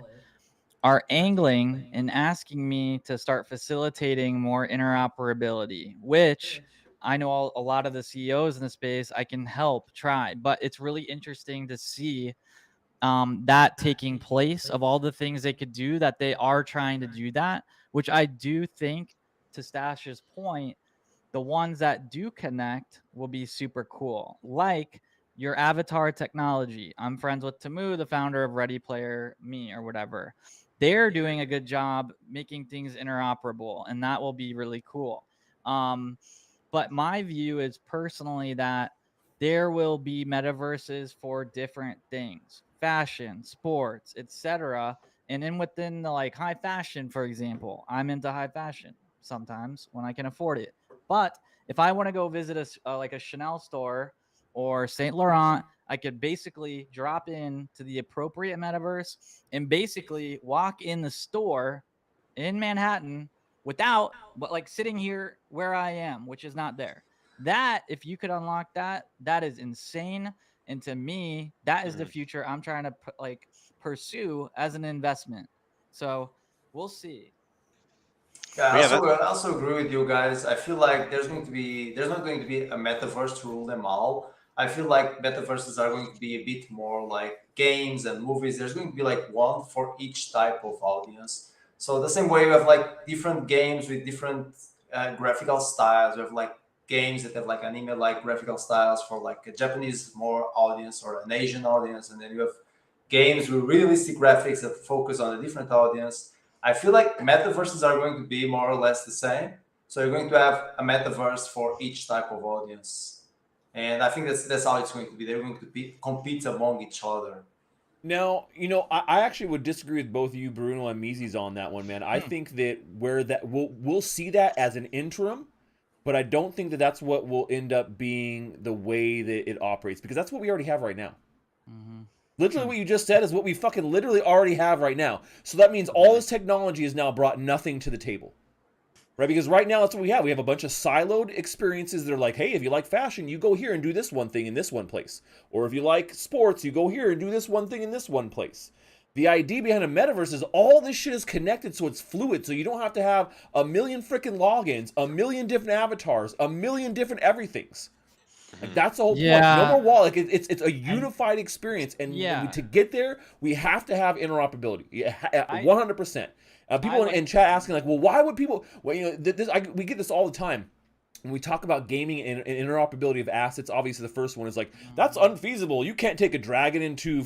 are angling and asking me to start facilitating more interoperability, which I know a lot of the CEOs in the space I can help try, but it's really interesting to see that taking place of all the things they could do, that they are trying to do that, which I do think, to Stash's point, the ones that do connect will be super cool. Like your avatar technology. I'm friends with Tamu, the founder of Ready Player Me or whatever. They're doing a good job making things interoperable, and that will be really cool. But my view is personally that there will be metaverses for different things, fashion, sports, etc. And then within the like high fashion, for example, I'm into high fashion sometimes when I can afford it. But if I want to go visit like a Chanel store or Saint Laurent, I could basically drop in to the appropriate metaverse and basically walk in the store in Manhattan without, but like sitting here where I am, which is not there. That, if you could unlock that, that is insane. And to me, that is the future I'm trying to like pursue as an investment. So we'll see. Yeah, But yeah, that, I also agree with you guys. I feel like there's not going to be a metaverse to rule them all. I feel like metaverses are going to be a bit more like games and movies. There's going to be like one for each type of audience. So the same way we have like different games with different graphical styles. We have like games that have like anime like graphical styles for like a Japanese more audience or an Asian audience, and then you have games with realistic graphics that focus on a different audience. I feel like metaverses are going to be more or less the same. So you're going to have a metaverse for each type of audience, and I think that's how it's going to be. They're going to compete among each other. Now, I actually would disagree with both you, Bruno, and MeeZees on that one, man. I think that where that we'll see that as an interim, but I don't think that that's what will end up being the way that it operates, because that's what we already have right now. Literally what you just said is what we fucking literally already have right now. So that means all this technology has now brought nothing to the table. Right? Because right now that's what we have. We have a bunch of siloed experiences that are like, hey, if you like fashion, you go here and do this one thing in this one place. Or if you like sports, you go here and do this one thing in this one place. The idea behind a metaverse is all this shit is connected, so it's fluid. So you don't have to have a million freaking logins, a million different avatars, a million different everythings. Like that's the whole point. No more wall. Like it's a unified experience, and to get there, we have to have interoperability. 100%. People in chat asking like, well, why would people? Well, we get this all the time. When we talk about gaming and interoperability of assets, obviously the first one is like, that's unfeasible. You can't take a dragon into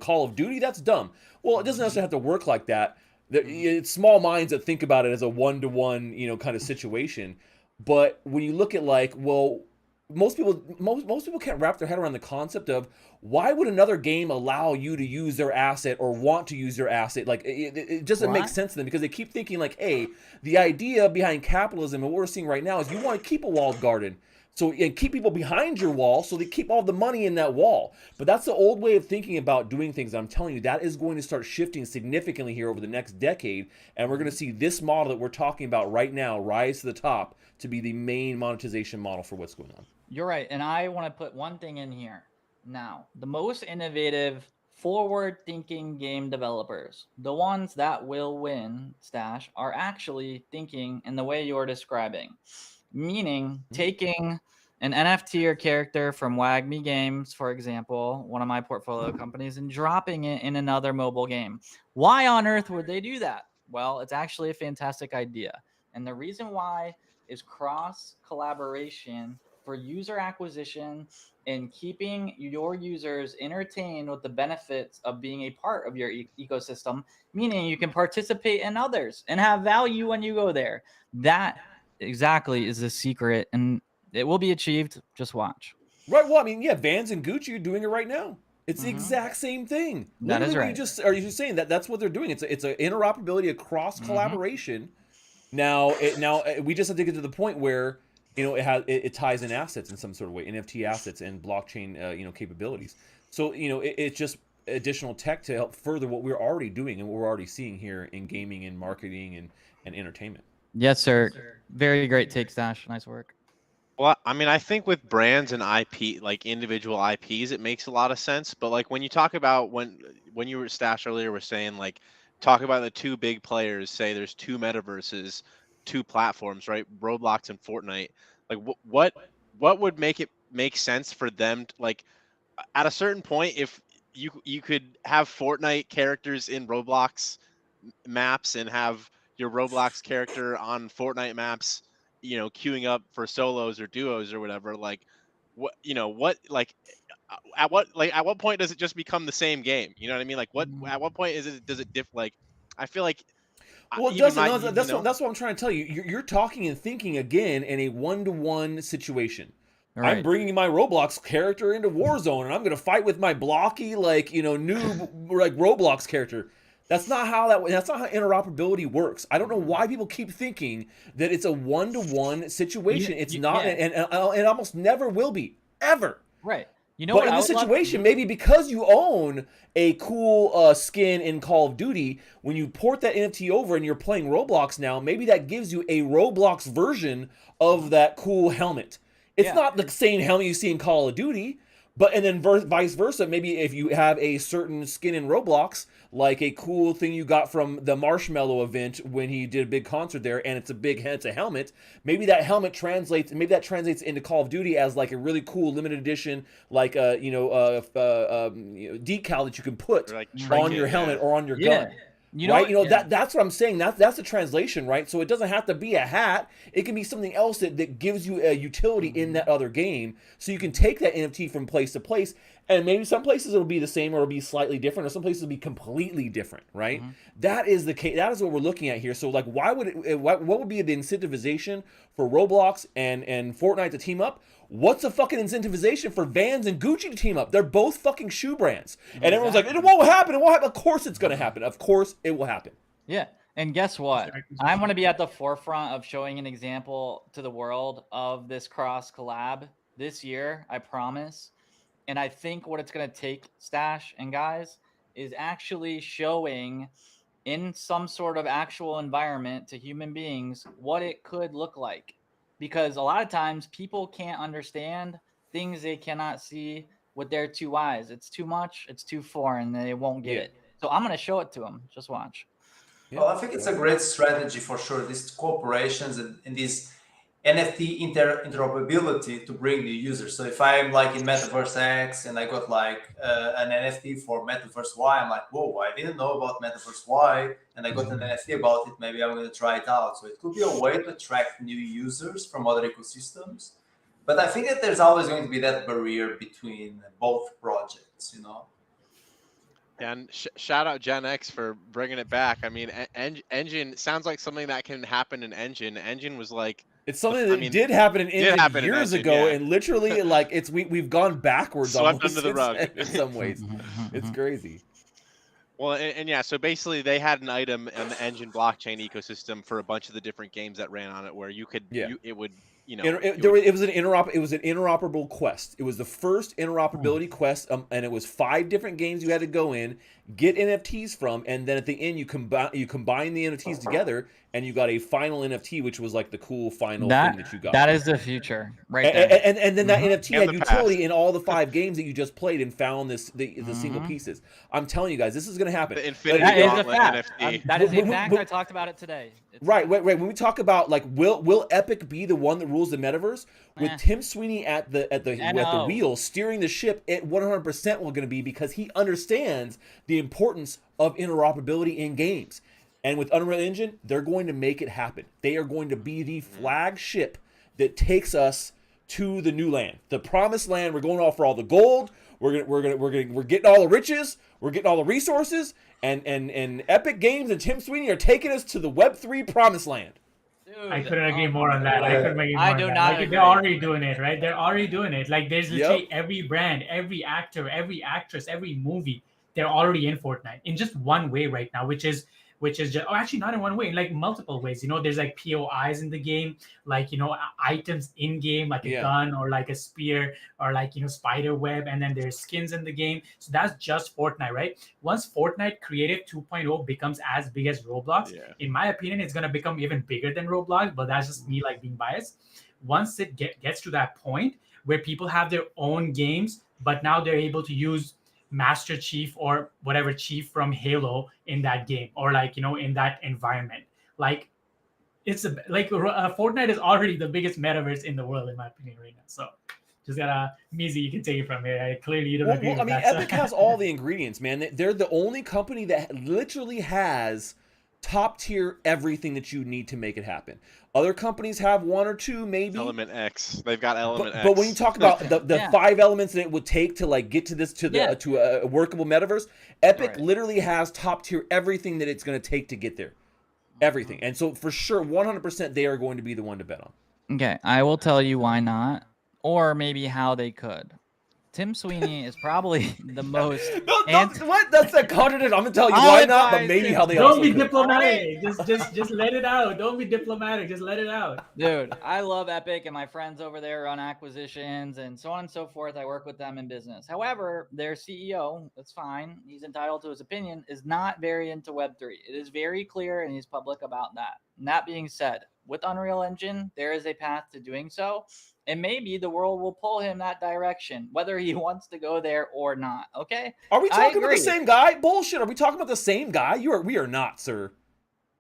Call of Duty. That's dumb. Well, it doesn't necessarily have to work like that. It's small minds that think about it as a one-to-one kind of situation. But when you look at like, well, most people can't wrap their head around the concept of why would another game allow you to use their asset or want to use their asset. Like it doesn't make sense to them, because they keep thinking like, hey, the idea behind capitalism and what we're seeing right now is you want to keep a walled garden, and keep people behind your wall so they keep all the money in that wall. But that's the old way of thinking about doing things. I'm telling you, that is going to start shifting significantly here over the next decade, and we're going to see this model that we're talking about right now rise to the top to be the main monetization model for what's going on. You're right. And I want to put one thing in here. Now, the most innovative, forward-thinking game developers, the ones that will win, Stash, are actually thinking in the way you're describing. Meaning taking an NFT or character from WagMe Games, for example, one of my portfolio companies, and dropping it in another mobile game. Why on earth would they do that? Well, it's actually a fantastic idea. And the reason why is cross collaboration for user acquisition and keeping your users entertained with the benefits of being a part of your ecosystem, meaning you can participate in others and have value when you go there. That exactly is the secret, and it will be achieved. Just watch. Right. Well, I mean, yeah, Vans and Gucci are doing it right now. It's the exact same thing. That is right. Are you just saying that's what they're doing? It's an interoperability, a cross collaboration. Now we just have to get to the point where it ties in assets in some sort of way, NFT assets and blockchain capabilities. So it's just additional tech to help further what we're already doing and what we're already seeing here in gaming and marketing and entertainment. Yes, sir. Very great take, Stash. Nice work. Well, I mean, I think with brands and IP, like individual IPs, it makes a lot of sense. But like when you talk about when you were Stash earlier, were saying like talk about the two big players. Say there's two metaverses, two platforms, right? Roblox and Fortnite. Like what would make it make sense for them to, like at a certain point, if you could have Fortnite characters in Roblox maps and have your Roblox character on Fortnite maps, queuing up for solos or duos or whatever, like what like at what point does it just become the same game? You know what I mean? Like at what point does it diff like I feel like Well, even Dustin, my that's what I'm trying to tell you. You're talking and thinking again in a 1-to-1 situation. I'm Right. bringing my Roblox character into Warzone, and I'm going to fight with my blocky, noob, like Roblox character. That's not how interoperability works. I don't know why people keep thinking that it's a 1-to-1 situation. It's not, yeah. and it almost never will be, ever. Right. You know But what in I this would love- situation, maybe because you own a cool skin in Call of Duty, when you port that NFT over and you're playing Roblox now, maybe that gives you a Roblox version of that cool helmet. It's not the same helmet you see in Call of Duty, and then vice versa. Maybe if you have a certain skin in Roblox, like a cool thing you got from the Marshmallow event when he did a big concert there, and it's a helmet. Maybe that helmet translates into Call of Duty as like a really cool limited edition, like decal that you can put on your helmet or on your gun. That's what I'm saying. That's a translation, right? So it doesn't have to be a hat. It can be something else that gives you a utility in that other game. So you can take that NFT from place to place, and maybe some places it'll be the same or it'll be slightly different, or some places it'll be completely different, right? That is the case. That is what we're looking at here. So like, what would be the incentivization for Roblox and Fortnite to team up? What's the fucking incentivization for Vans and Gucci to team up? They're both fucking shoe brands. And everyone's like, it won't happen. It won't happen. Of course it's going to happen. Of course it will happen. Yeah. And guess what? I want to be at the forefront of showing an example to the world of this cross collab this year. I promise. And I think what it's going to take, Stash and guys, is actually showing in some sort of actual environment to human beings what it could look like. Because a lot of times people can't understand things they cannot see with their 2 eyes. It's too much. It's too foreign. They won't get it. So I'm going to show it to them. Just watch. Well, I think it's a great strategy for sure. These cooperations and these NFT interoperability to bring new users. So if I'm like in Metaverse X and I got like an NFT for Metaverse Y, I'm like, whoa, I didn't know about Metaverse Y, and I got an NFT about it. Maybe I'm going to try it out. So it could be a way to attract new users from other ecosystems. But I think that there's always going to be that barrier between both projects, you know? And shout out Gen X for bringing it back. I mean, Engine sounds like something that can happen in Engine. Engine was like, it's something that did happen in Engine years ago, and literally, like, we've gone backwards swept under the rug in some ways. It's crazy. Well, and yeah, so basically they had an item in the Engine blockchain ecosystem for a bunch of the different games that ran on it, where you could, it would, you know, it was an interoperable quest. It was the first interoperability quest, and it was 5 different games you had to go in, get NFTs from, and then at the end you combine the NFTs together, and you got a final NFT, which was like the cool final thing that you got. That is the future, right there. And then that NFT had utility in all the 5 games that you just played and found the single pieces. I'm telling you guys, this is going to happen. The Infinity That is a Gauntlet fact. NFT. That is a fact. I talked about it today. Right. When we talk about like, will Epic be the one that rules the metaverse? With Tim Sweeney at the wheel steering the ship, it 100% will going to be, because he understands the importance of interoperability in games. And with Unreal Engine, they're going to make it happen. They are going to be the flagship that takes us to the new land, the promised land. We're going off for all the gold. We're getting all the riches. We're getting all the resources. And Epic Games and Tim Sweeney are taking us to the Web3 promised land. Dude, I couldn't agree more on that. I couldn't agree more on that. Like, they're already doing it, right? They're already doing it. Like, there's literally every brand, every actor, every actress, every movie, they're already in Fortnite in just one way right now, which is just, actually not in one way, in like multiple ways. You know, there's like POIs in the game, like, you know, items in game, like a gun or like a spear or like, you know, spider web, and then there's skins in the game. So that's just Fortnite, right? Once Fortnite Creative 2.0 becomes as big as Roblox, in my opinion, it's going to become even bigger than Roblox, but that's just me like being biased. Once it gets to that point where people have their own games, but now they're able to use Master Chief or whatever chief from Halo in that game, or like, you know, in that environment, like Fortnite is already the biggest metaverse in the world, in my opinion, right now. So just gotta, MeeZees, you can take it from here. Clearly you don't agree with that. Epic has all the ingredients, man. They're the only company that literally has top tier everything that you need to make it happen. Other companies have one or two, maybe. Element X. They've got Element X. But when you talk about the Yeah. 5 elements that it would take to like get to this to a workable metaverse, Epic Right. literally has top tier everything that it's going to take to get there. Everything. And so for sure, 100% they are going to be the one to bet on. Okay, I will tell you why not, or maybe how they could. Tim Sweeney is probably the most. What? That's a contradiction. I'm gonna tell you why not, but maybe how they Don't also be could. diplomatic. Just let it out. Don't be diplomatic. Just let it out. Dude, I love Epic, and my friends over there run acquisitions and so on and so forth. I work with them in business. However, their CEO, that's fine. He's entitled to his opinion, is not very into Web3. It is very clear, and he's public about that. And that being said, with Unreal Engine, there is a path to doing so. And maybe the world will pull him that direction, whether he wants to go there or not. Okay? Are we talking about the agree. same guy? Bullshit. Are we talking about the same guy? We are not, sir.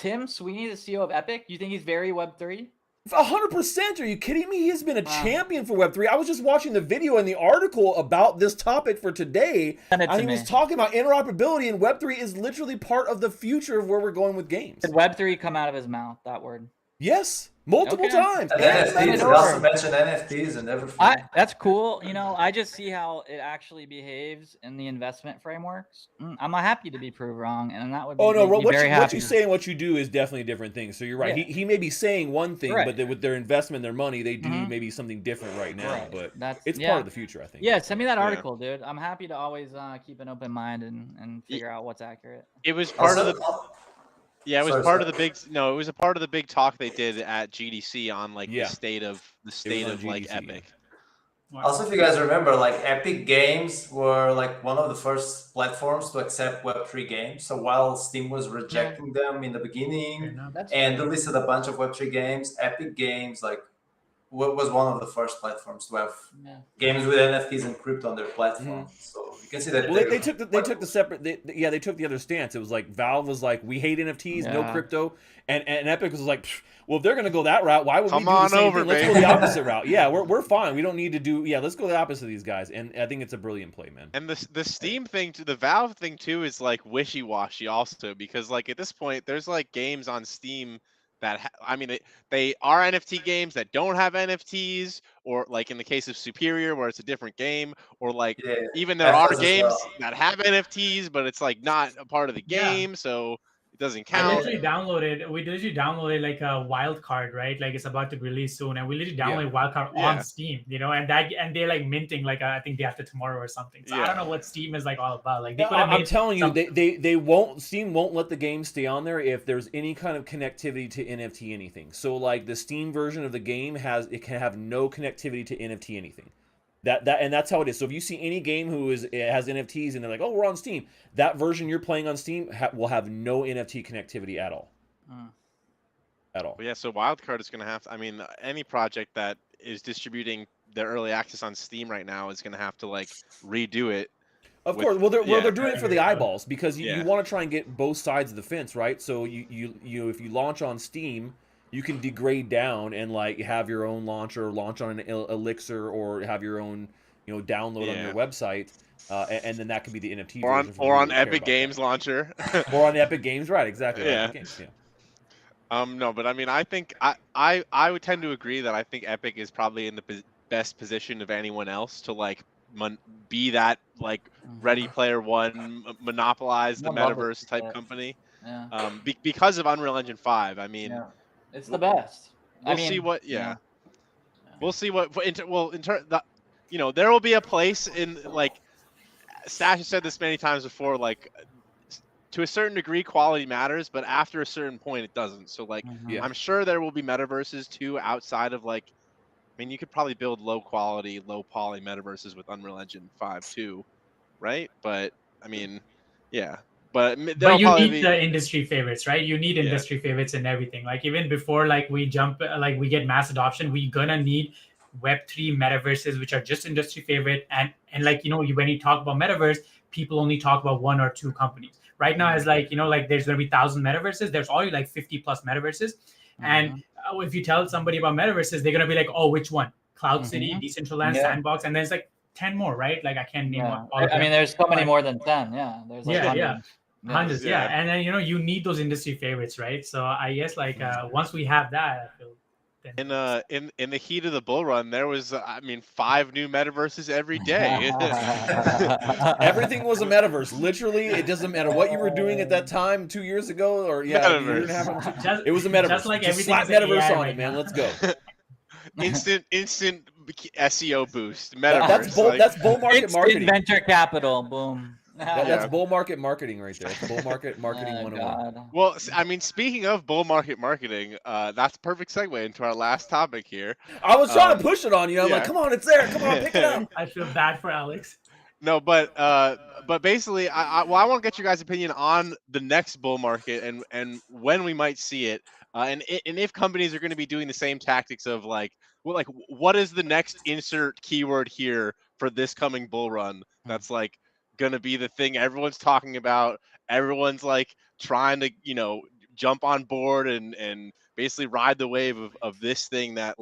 Tim Sweeney, the CEO of Epic, you think he's very Web3? 100%. Are you kidding me? He's been a champion for Web3. I was just watching the video and the article about this topic for today. Send it to And he me. was talking about interoperability, and Web3 is literally part of the future of where we're going with games. Did Web3 come out of his mouth, that word? Yes, multiple Okay. times. And Yes. NFTs, it they also over. mentioned NFTs and everything. That's cool. You know, I just see how it actually behaves in the investment frameworks. I'm happy to be proved wrong, and that would be, Oh no, make me very what happy. you say and what you do is definitely different things. So you're right. Yeah. He may be saying one thing, Right. but with their investment, their money, they do Mhm. maybe something different right now. Right. But That's it's yeah. part of the future, I think. Yeah, send me that Yeah. article, dude. I'm happy to always keep an open mind and figure out what's accurate. It was part of Also- the. Yeah, it was Sorry, part of sorry. the big. No, it was a part of the big talk they did at GDC on like Yeah. the state of on like GDC, Epic. Also, if you guys remember, like Epic Games were like one of the first platforms to accept Web3 games. So while Steam was rejecting them in the beginning That's and released a bunch of Web3 games, Epic Games like was one of the first platforms to have yeah. games with NFTs and crypto on their platform. So you can see that Well, they took the separate. They took the other stance. It was like Valve was like, we hate NFTs, no Yeah. crypto, and Epic was like, well, if they're gonna go that route, why would Come we do the on same over, thing? Let's go baby. the opposite route. Yeah, we're fine. We don't need to do. Yeah, let's go the opposite of these guys. And I think it's a brilliant play, man. And the Steam thing, the Valve thing too, is like wishy-washy also, because like at this point, there's like games on Steam that they are NFT games that don't have NFTs, or like in the case of Superior, where it's a different game, or like Yeah, even there are FS as games well. that have NFTs, but it's like not a part of the Yeah. game, so it doesn't I count. literally downloaded like a wild card, right? Like it's about to release soon, and we literally downloaded wild card Yeah. on Steam, you know, and they're like minting like I think day after tomorrow or something. So I Yeah. don't know what Steam is like all about. Like they Yeah, could have I'm made telling you, some- they won't. Steam won't let the game stay on there if there's any kind of connectivity to NFT anything. So like the Steam version of the game can have no connectivity to NFT anything. And that's how it is. So if you see any game has NFTs and they're like, oh, we're on Steam, that version you're playing on Steam will have no NFT connectivity at all. At all. But yeah, so Wildcard is going to have to, any project that is distributing their early access on Steam right now is going to have to like redo it. Of with- course. Well, they're yeah. doing it for the eyeballs because you Yeah. want to try and get both sides of the fence, right? So you if you launch on Steam, you can degrade down and like have your own launcher, launch on an Elixir, or have your own download on Yeah. your website, and then that could be the NFT Or version on for or people on that care Epic about Games launcher. that. Or on Epic Games, right? Exactly. Yeah. Epic Games, yeah. No, but I think I would tend to agree that I think Epic is probably in the best position of anyone else to like be that like Ready Player One, monopolize the I love it. metaverse type company. Yeah. Because of Unreal Engine 5. Yeah. It's the best. We'll see what. Yeah. We'll see what. There will be a place in like. Stash has said this many times before. Like, to a certain degree, quality matters, but after a certain point, it doesn't. So like, Yeah. I'm sure there will be metaverses too outside of like. You could probably build low quality, low poly metaverses with Unreal Engine 5 too, right? But yeah. But But you probably need the industry favorites, right? You need industry favorites and everything. Like even before, like we get mass adoption, we're gonna need Web3 metaverses, which are just industry favorite. And like when you talk about metaverse, people only talk about one or two companies. Right now, it's like there's gonna be 1,000 metaverses. There's already like 50 plus metaverses. And if you tell somebody about metaverses, they're gonna be like, oh, which one? Cloud City, Decentraland, Sandbox, and there's like 10 more, right? Like I can't name all of them. There's so many more than 10. Yeah. There's like hundreds. Hundreds, Yeah. and then you need those industry favorites, right? So I guess like once we have that, I feel In the heat of the bull run, there was 5 new metaverses every day. Everything was a metaverse. Literally, it doesn't matter what you were doing at that time 2 years ago or a year and a half ago. It was a metaverse. Just like everything slap is an metaverse AI on right it, man. now. Let's go. instant SEO boost. Metaverse. That's bull market Instant marketing. venture capital. Boom. That's bull market marketing right there. That's bull market marketing 101. God. Well, speaking of bull market marketing, that's a perfect segue into our last topic here. I was trying to push it on you. I'm like, yeah. come on, it's there. Come on, pick it up. I feel bad for Alex. No, but basically, I want to get your guys' opinion on the next bull market and when we might see it, and if companies are going to be doing the same tactics of what is the next insert keyword here for this coming bull run that's like going to be the thing everyone's talking about, everyone's like trying to jump on board and basically ride the wave of this thing that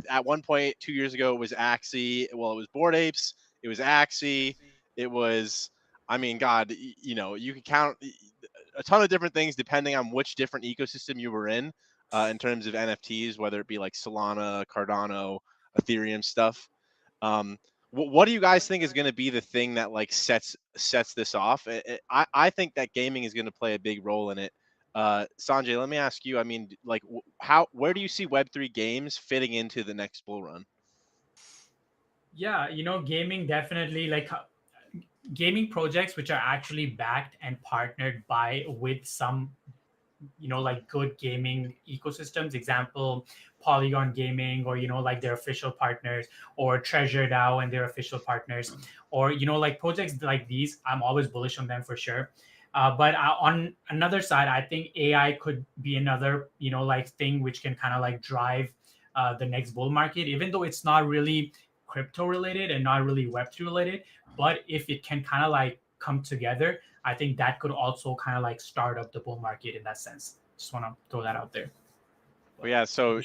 at one point 2 years ago it was Axie, well it was Bored Apes. It was Axie. It was, God, you can count a ton of different things depending on which different ecosystem you were in terms of NFTs, whether it be like Solana, Cardano, Ethereum stuff. What do you guys think is going to be the thing that sets this off? I think that gaming is going to play a big role in it. Sanjay, let me ask you. Where do you see Web3 games fitting into the next bull run? Yeah, gaming definitely gaming projects which are actually backed and partnered with some good gaming ecosystems, example Polygon Gaming, or their official partners, or Treasure DAO and their official partners, or projects like these. I'm always bullish on them for sure. But on another side, I think AI could be another thing which can kind of drive the next bull market, even though it's not really crypto related and not really Web3 related. But if it can kind of come together, I think that could also kind of start up the bull market in that sense. Just want to throw that out there. Well, yeah. So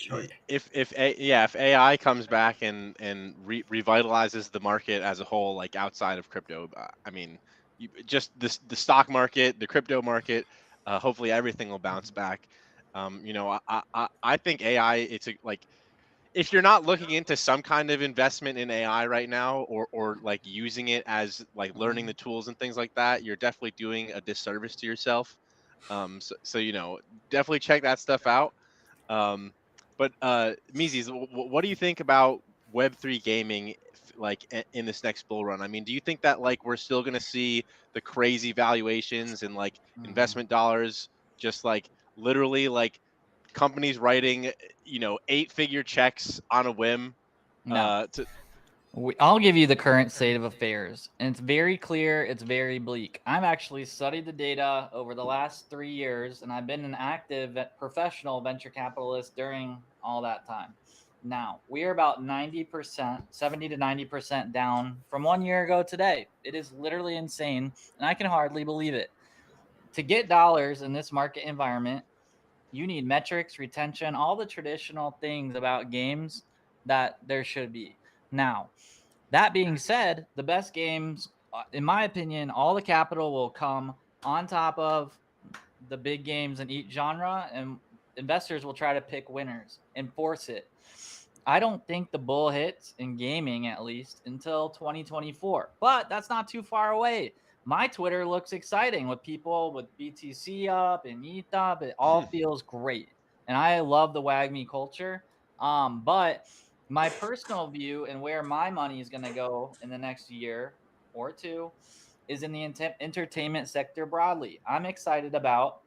if AI comes back and revitalizes the market as a whole, outside of crypto, just the stock market, the crypto market, hopefully everything will bounce back. I think AI, if you're not looking into some kind of investment in AI right now, or using it as learning the tools and things like that, you're definitely doing a disservice to yourself. So definitely check that stuff out. But MeeZees, what do you think about Web3 gaming in this next bull run? Do you think that we're still going to see the crazy valuations and investment dollars, just literally companies writing 8-figure checks on a whim? No. I'll give you the current state of affairs, and it's very clear, it's very bleak. I've actually studied the data over the last 3 years, and I've been an active professional venture capitalist during all that time. Now, we are about 90%, 70 to 90% down from 1 year ago today. It is literally insane, and I can hardly believe it. To get dollars in this market environment, you need metrics, retention, all the traditional things about games that there should be. Now, that being said, the best games, in my opinion, all the capital will come on top of the big games in each genre, and investors will try to pick winners and force it. I don't think the bull hits in gaming, at least, until 2024, but that's not too far away. My Twitter looks exciting with people with BTC up and ETH up. It all feels great. And I love the WAGMI culture. But my personal view and where my money is going to go in the next year or two is in the entertainment sector broadly. I'm excited about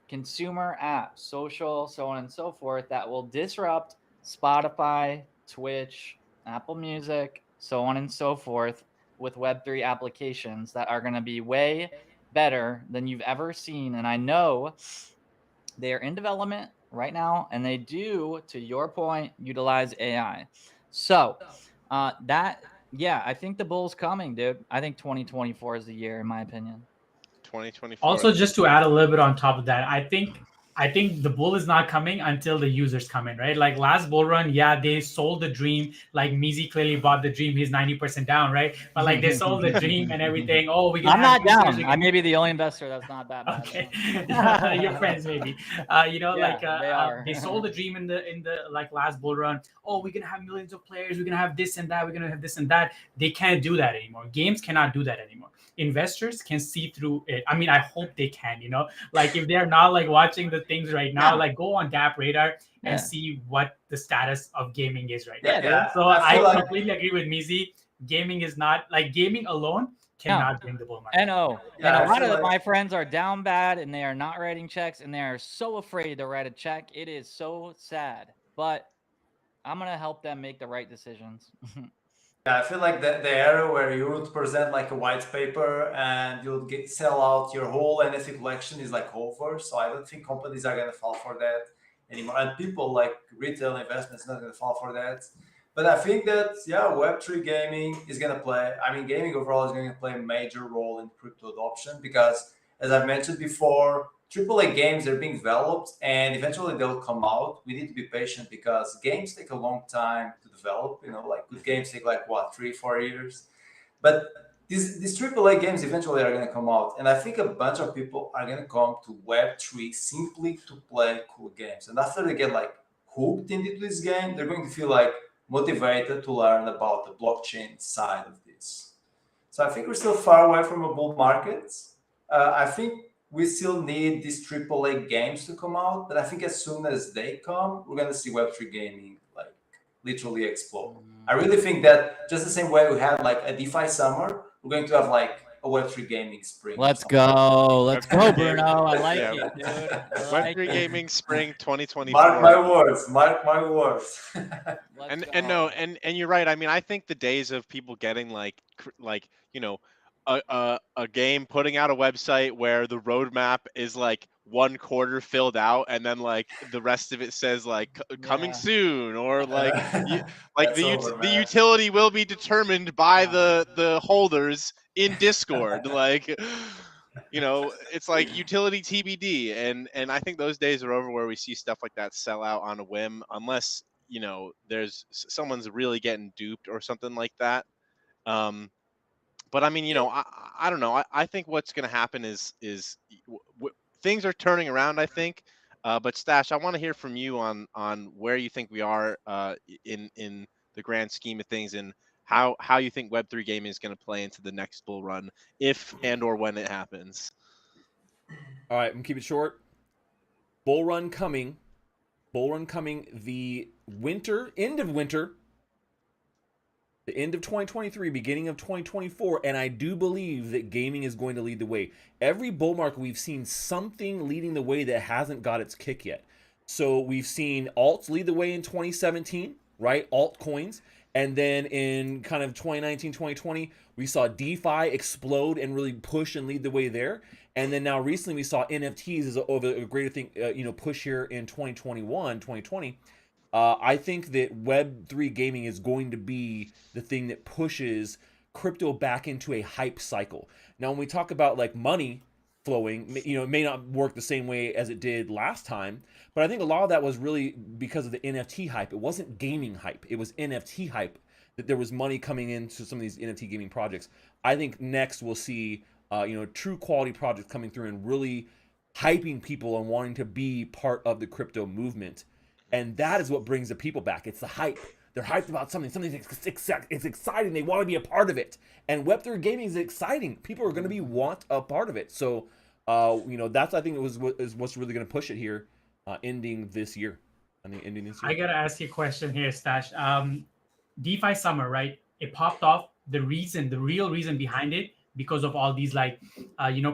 consumer apps, social, so on and so forth, that will disrupt Spotify, Twitch, Apple Music, so on and so forth, with Web3 applications that are going to be way better than you've ever seen. And I know they're in development right now, and they do, to your point, utilize AI. So I think the bull's coming, dude. I think 2024 is the year, in my opinion. 2024. Also, just to add a little bit on top of that, I think I think the bull is not coming until the users come in, right? Like last bull run, yeah, they sold the dream. Like MeeZees clearly bought the dream. He's 90% down, right? But like they sold the dream and everything. Oh, we can I'm have not users. down. I may be the only investor that's not that bad. Okay, So. your friends maybe. You know, Yeah, like they are. they sold the dream in the like last bull run. Oh, we're gonna have millions of players. We're gonna have this and that. We're gonna have this and that. They can't do that anymore. Games cannot do that anymore. Investors can see through it. I mean, I hope they can. You know, like if they're not like watching the things right now, Yeah. like go on Gap Radar and Yeah. see what the status of gaming is right Yeah, now. dude. So I I feel like- completely agree with MeeZees. Gaming is not like gaming alone cannot bring the bull market. And Yeah, and I a lot feel of like- my friends are down bad and they are not writing checks and they are so afraid to write a check. It is so sad. But I'm gonna help them make the right decisions. Yeah, I feel like the era where you would present like a white paper and you would sell out your whole NFT collection is like over. So I don't think companies are gonna fall for that anymore, and people like retail investments not gonna fall for that. But I think that Web3 gaming is gonna play. I mean, gaming overall is going to play a major role in crypto adoption because, as I've mentioned before, AAA games are being developed and eventually they'll come out. We need to be patient because games take a long time to develop. You know, like good games take like what, 3-4 years. But these AAA games eventually are going to come out. And I think a bunch of people are going to come to Web3 simply to play cool games. And after they get like hooked into this game, they're going to feel like motivated to learn about the blockchain side of this. So I think we're still far away from a bull market. I think we still need these AAA games to come out, but I think as soon as they come, we're going to see Web3 gaming like literally explode. I really think that just the same way we had like a DeFi summer, we're going to have like a Web3 gaming spring. Let's go. Let's go, Web3 Bruno. I like Yeah. it, dude. I like Web3 it. gaming spring 2024. Mark my words. Mark my words. Let's And go. no, and you're right. I mean, I think the days of people getting like you know, a game putting out a website where the roadmap is like 1/4 filled out and then like the rest of it says like coming Yeah. soon or like like That's the over, the man. utility will be determined by the holders in Discord. Like, you know, it's like utility TBD, and I think those days are over where we see stuff like that sell out on a whim, unless, you know, there's someone's really getting duped or something like that. But I mean, you know, I don't know. I think what's going to happen is things are turning around, I think. But Stash, I want to hear from you on where you think we are in the grand scheme of things, and how you think Web3 gaming is going to play into the next bull run, if and or when it happens. All right, I'm gonna keep it short. Bull run coming. Bull run coming. The end of winter. The end of 2023, beginning of 2024, and I do believe that gaming is going to lead the way. Every bull market, we've seen something leading the way that hasn't got its kick yet. So we've seen alts lead the way in 2017, right? Altcoins. And then in kind of 2019, 2020, we saw DeFi explode and really push and lead the way there. And then now recently we saw NFTs as a greater thing, push here in 2021, 2020. I think that Web3 gaming is going to be the thing that pushes crypto back into a hype cycle. Now, when we talk about like money flowing, you know, it may not work the same way as it did last time, but I think a lot of that was really because of the NFT hype. It wasn't gaming hype. It was NFT hype, that there was money coming into some of these NFT gaming projects. I think next we'll see, true quality projects coming through and really hyping people and wanting to be part of the crypto movement. And that is what brings the people back. It's the hype. They're hyped about something. It's exciting. They want to be a part of it. And Web3 gaming is exciting. People are going to want a part of it. So, that's, I think, is what's really going to push it here, ending this year. I gotta ask you a question here, Stash. DeFi summer, right? It popped off. The real reason behind it, because of all these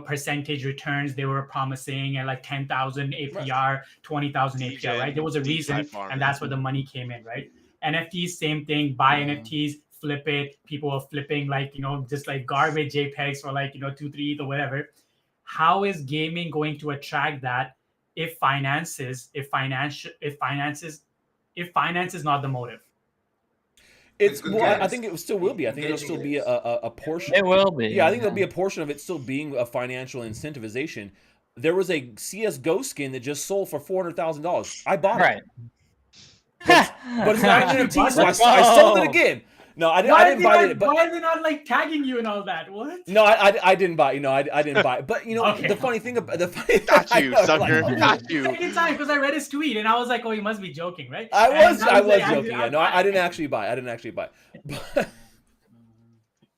percentage returns they were promising, and like 10,000 APR, 20,000 APR, right? There was a reason, and that's where the money came in, right? NFTs, same thing. Buy NFTs, flip it. People are flipping just like garbage JPEGs for 2-3 ETH or whatever. How is gaming going to attract that if finance is not the motive? I think it still will be. I think there'll still be a portion. It will be. Yeah, I think there'll be a portion of it still being a financial incentivization. there was a CS:GO skin that just sold for $400,000. I bought it. Right. But it's not an NFT, so I Whoa. sold it again. No, I didn't buy it. But Why are they not like tagging you and all that? What? no, I didn't buy it. You know, I didn't buy it. But you know, Okay. the funny thing about Got you, I know, sucker. like, Got you. Second time because I read his tweet and I was like, oh, he must be joking, right? I was like, joking. Yeah, no, I didn't actually buy. I didn't actually buy.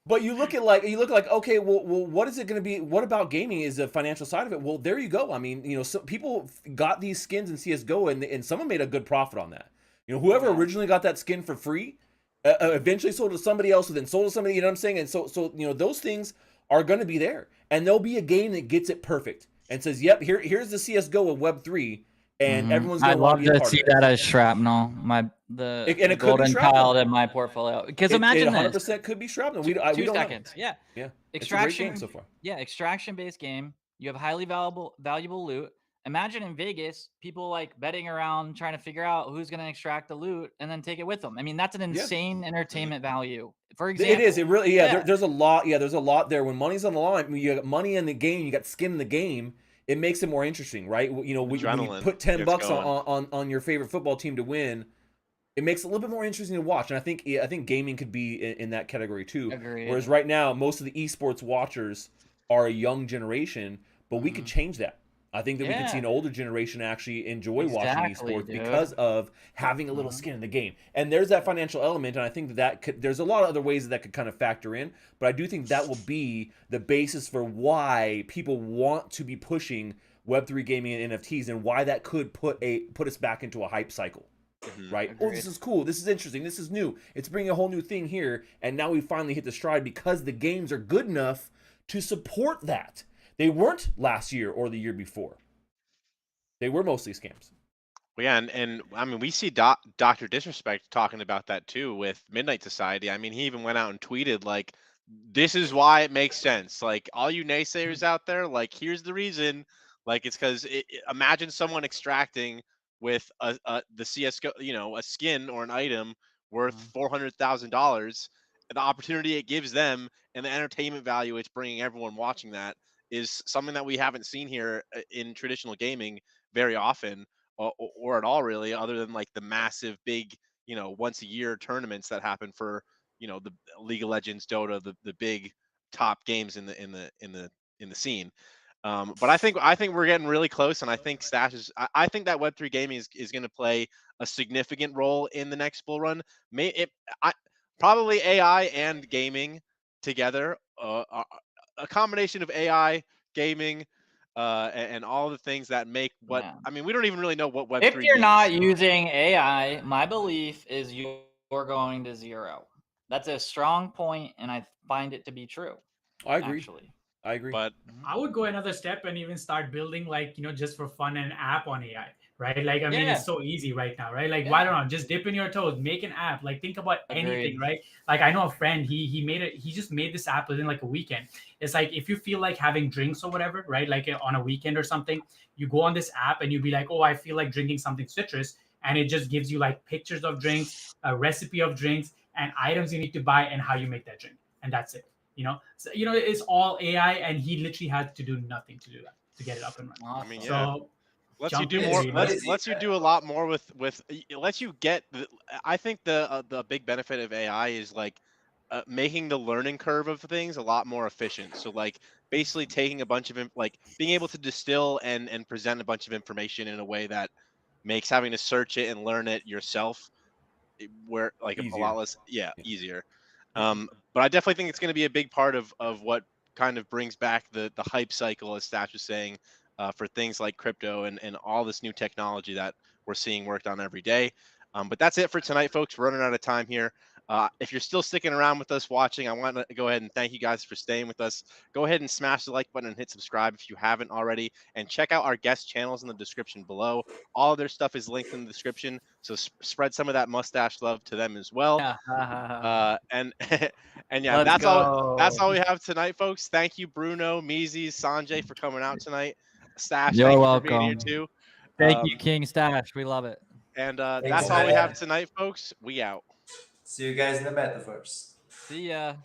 But you look like okay, well, what is it going to be? What about gaming is the financial side of it? Well, there you go. I mean, you know, some people got these skins in CS:GO and someone made a good profit on that. You know, whoever originally got that skin for free, eventually sold to somebody else, who then sold to somebody. You know what I'm saying? And so you know, those things are going to be there, and there'll be a game that gets it perfect and says, "Yep, here's the CS:GO of Web3," and everyone's going I'd love to to see that as shrapnel. It could be golden shrapnel. child in my portfolio. Because imagine it this. 100% could be shrapnel. Two We don't know. seconds. Yeah. Yeah. Extraction. It's a great game so far. Yeah, extraction-based game. You have highly valuable loot. Imagine in Vegas, people like betting around trying to figure out who's going to extract the loot and then take it with them. I mean, that's an insane entertainment value. For example, it is. It really. Yeah. There's a lot. Yeah. There's a lot there. When money's on the line, when you got money in the game, you got skin in the game. It makes it more interesting, right? You know, when you put $10 on your favorite football team to win, it makes it a little bit more interesting to watch. And I think gaming could be in that category too. Agreed. Whereas right now, most of the esports watchers are a young generation, but we could change that. I think that we could see an older generation actually enjoy watching esports because of having a little skin in the game. And there's that financial element, and I think that could, there's a lot of other ways that could kind of factor in, but I do think that will be the basis for why people want to be pushing Web3 gaming and NFTs, and why that could put us back into a hype cycle. Right? Agreed. Oh, this is cool. This is interesting. This is new. It's bringing a whole new thing here, and now we finally hit the stride because the games are good enough to support that. They weren't last year or the year before. They were mostly scams. Well, yeah, and I mean, we see Dr. Disrespect talking about that too with Midnight Society. I mean, he even went out and tweeted like, "This is why it makes sense." Like, all you naysayers out there, like, here's the reason. Like, it's because imagine someone extracting with the CS:GO, you know, a skin or an item worth $400,000. The opportunity it gives them and the entertainment value it's bringing everyone watching that is something that we haven't seen here in traditional gaming very often, or at all really, other than like the massive big, you know, once a year tournaments that happen for, you know, the League of Legends, Dota, the big top games in the scene. But I think we're getting really close, and I think Stash is. I think that Web3 gaming is going to play a significant role in the next bull run. Probably AI and gaming together, a combination of AI, gaming, and all the things that make what. Yeah. I mean, we don't even really know what Web3 If you're means. not using AI, my belief is you're going to zero. That's a strong point, and I find it to be true. I agree. Actually. I agree. But I would go another step and even start building, like, you know, just for fun, an app on AI, right? Like, I mean, it's so easy right now, right? Like, why don't just dip in your toes, make an app, like, think about anything, right? Like, I know a friend, he just made this app within like a weekend. It's like, if you feel like having drinks or whatever, right? Like on a weekend or something, you go on this app and you be like, oh, I feel like drinking something citrus. And it just gives you like pictures of drinks, a recipe of drinks, and items you need to buy and how you make that drink. And that's it. You know, so, you know, it's all AI, and he literally had to do nothing to do that, to get it up and running. I mean, so lets you do more. Lets you do a lot more with. It lets you get. I think the big benefit of AI is like making the learning curve of things a lot more efficient. So like basically taking a bunch of like being able to distill and present a bunch of information in a way that makes having to search it and learn it yourself where like easier. A lot less easier. But I definitely think it's going to be a big part of what kind of brings back the hype cycle, as Stash was saying, for things like crypto and all this new technology that we're seeing worked on every day. But that's it for tonight, folks. We're running out of time here. If you're still sticking around with us watching, I want to go ahead and thank you guys for staying with us. Go ahead and smash the like button and hit subscribe if you haven't already. And check out our guest channels in the description below. All of their stuff is linked in the description. So spread some of that mustache love to them as well. And yeah, that's all we have tonight, folks. Thank you, Bruno, MeeZees, Sanjay, for coming out tonight. Stash, you're welcome. For being here too. Thank you, King Stash. We love it. And that's all we have tonight, folks. We out. See you guys in the metaverse. See ya.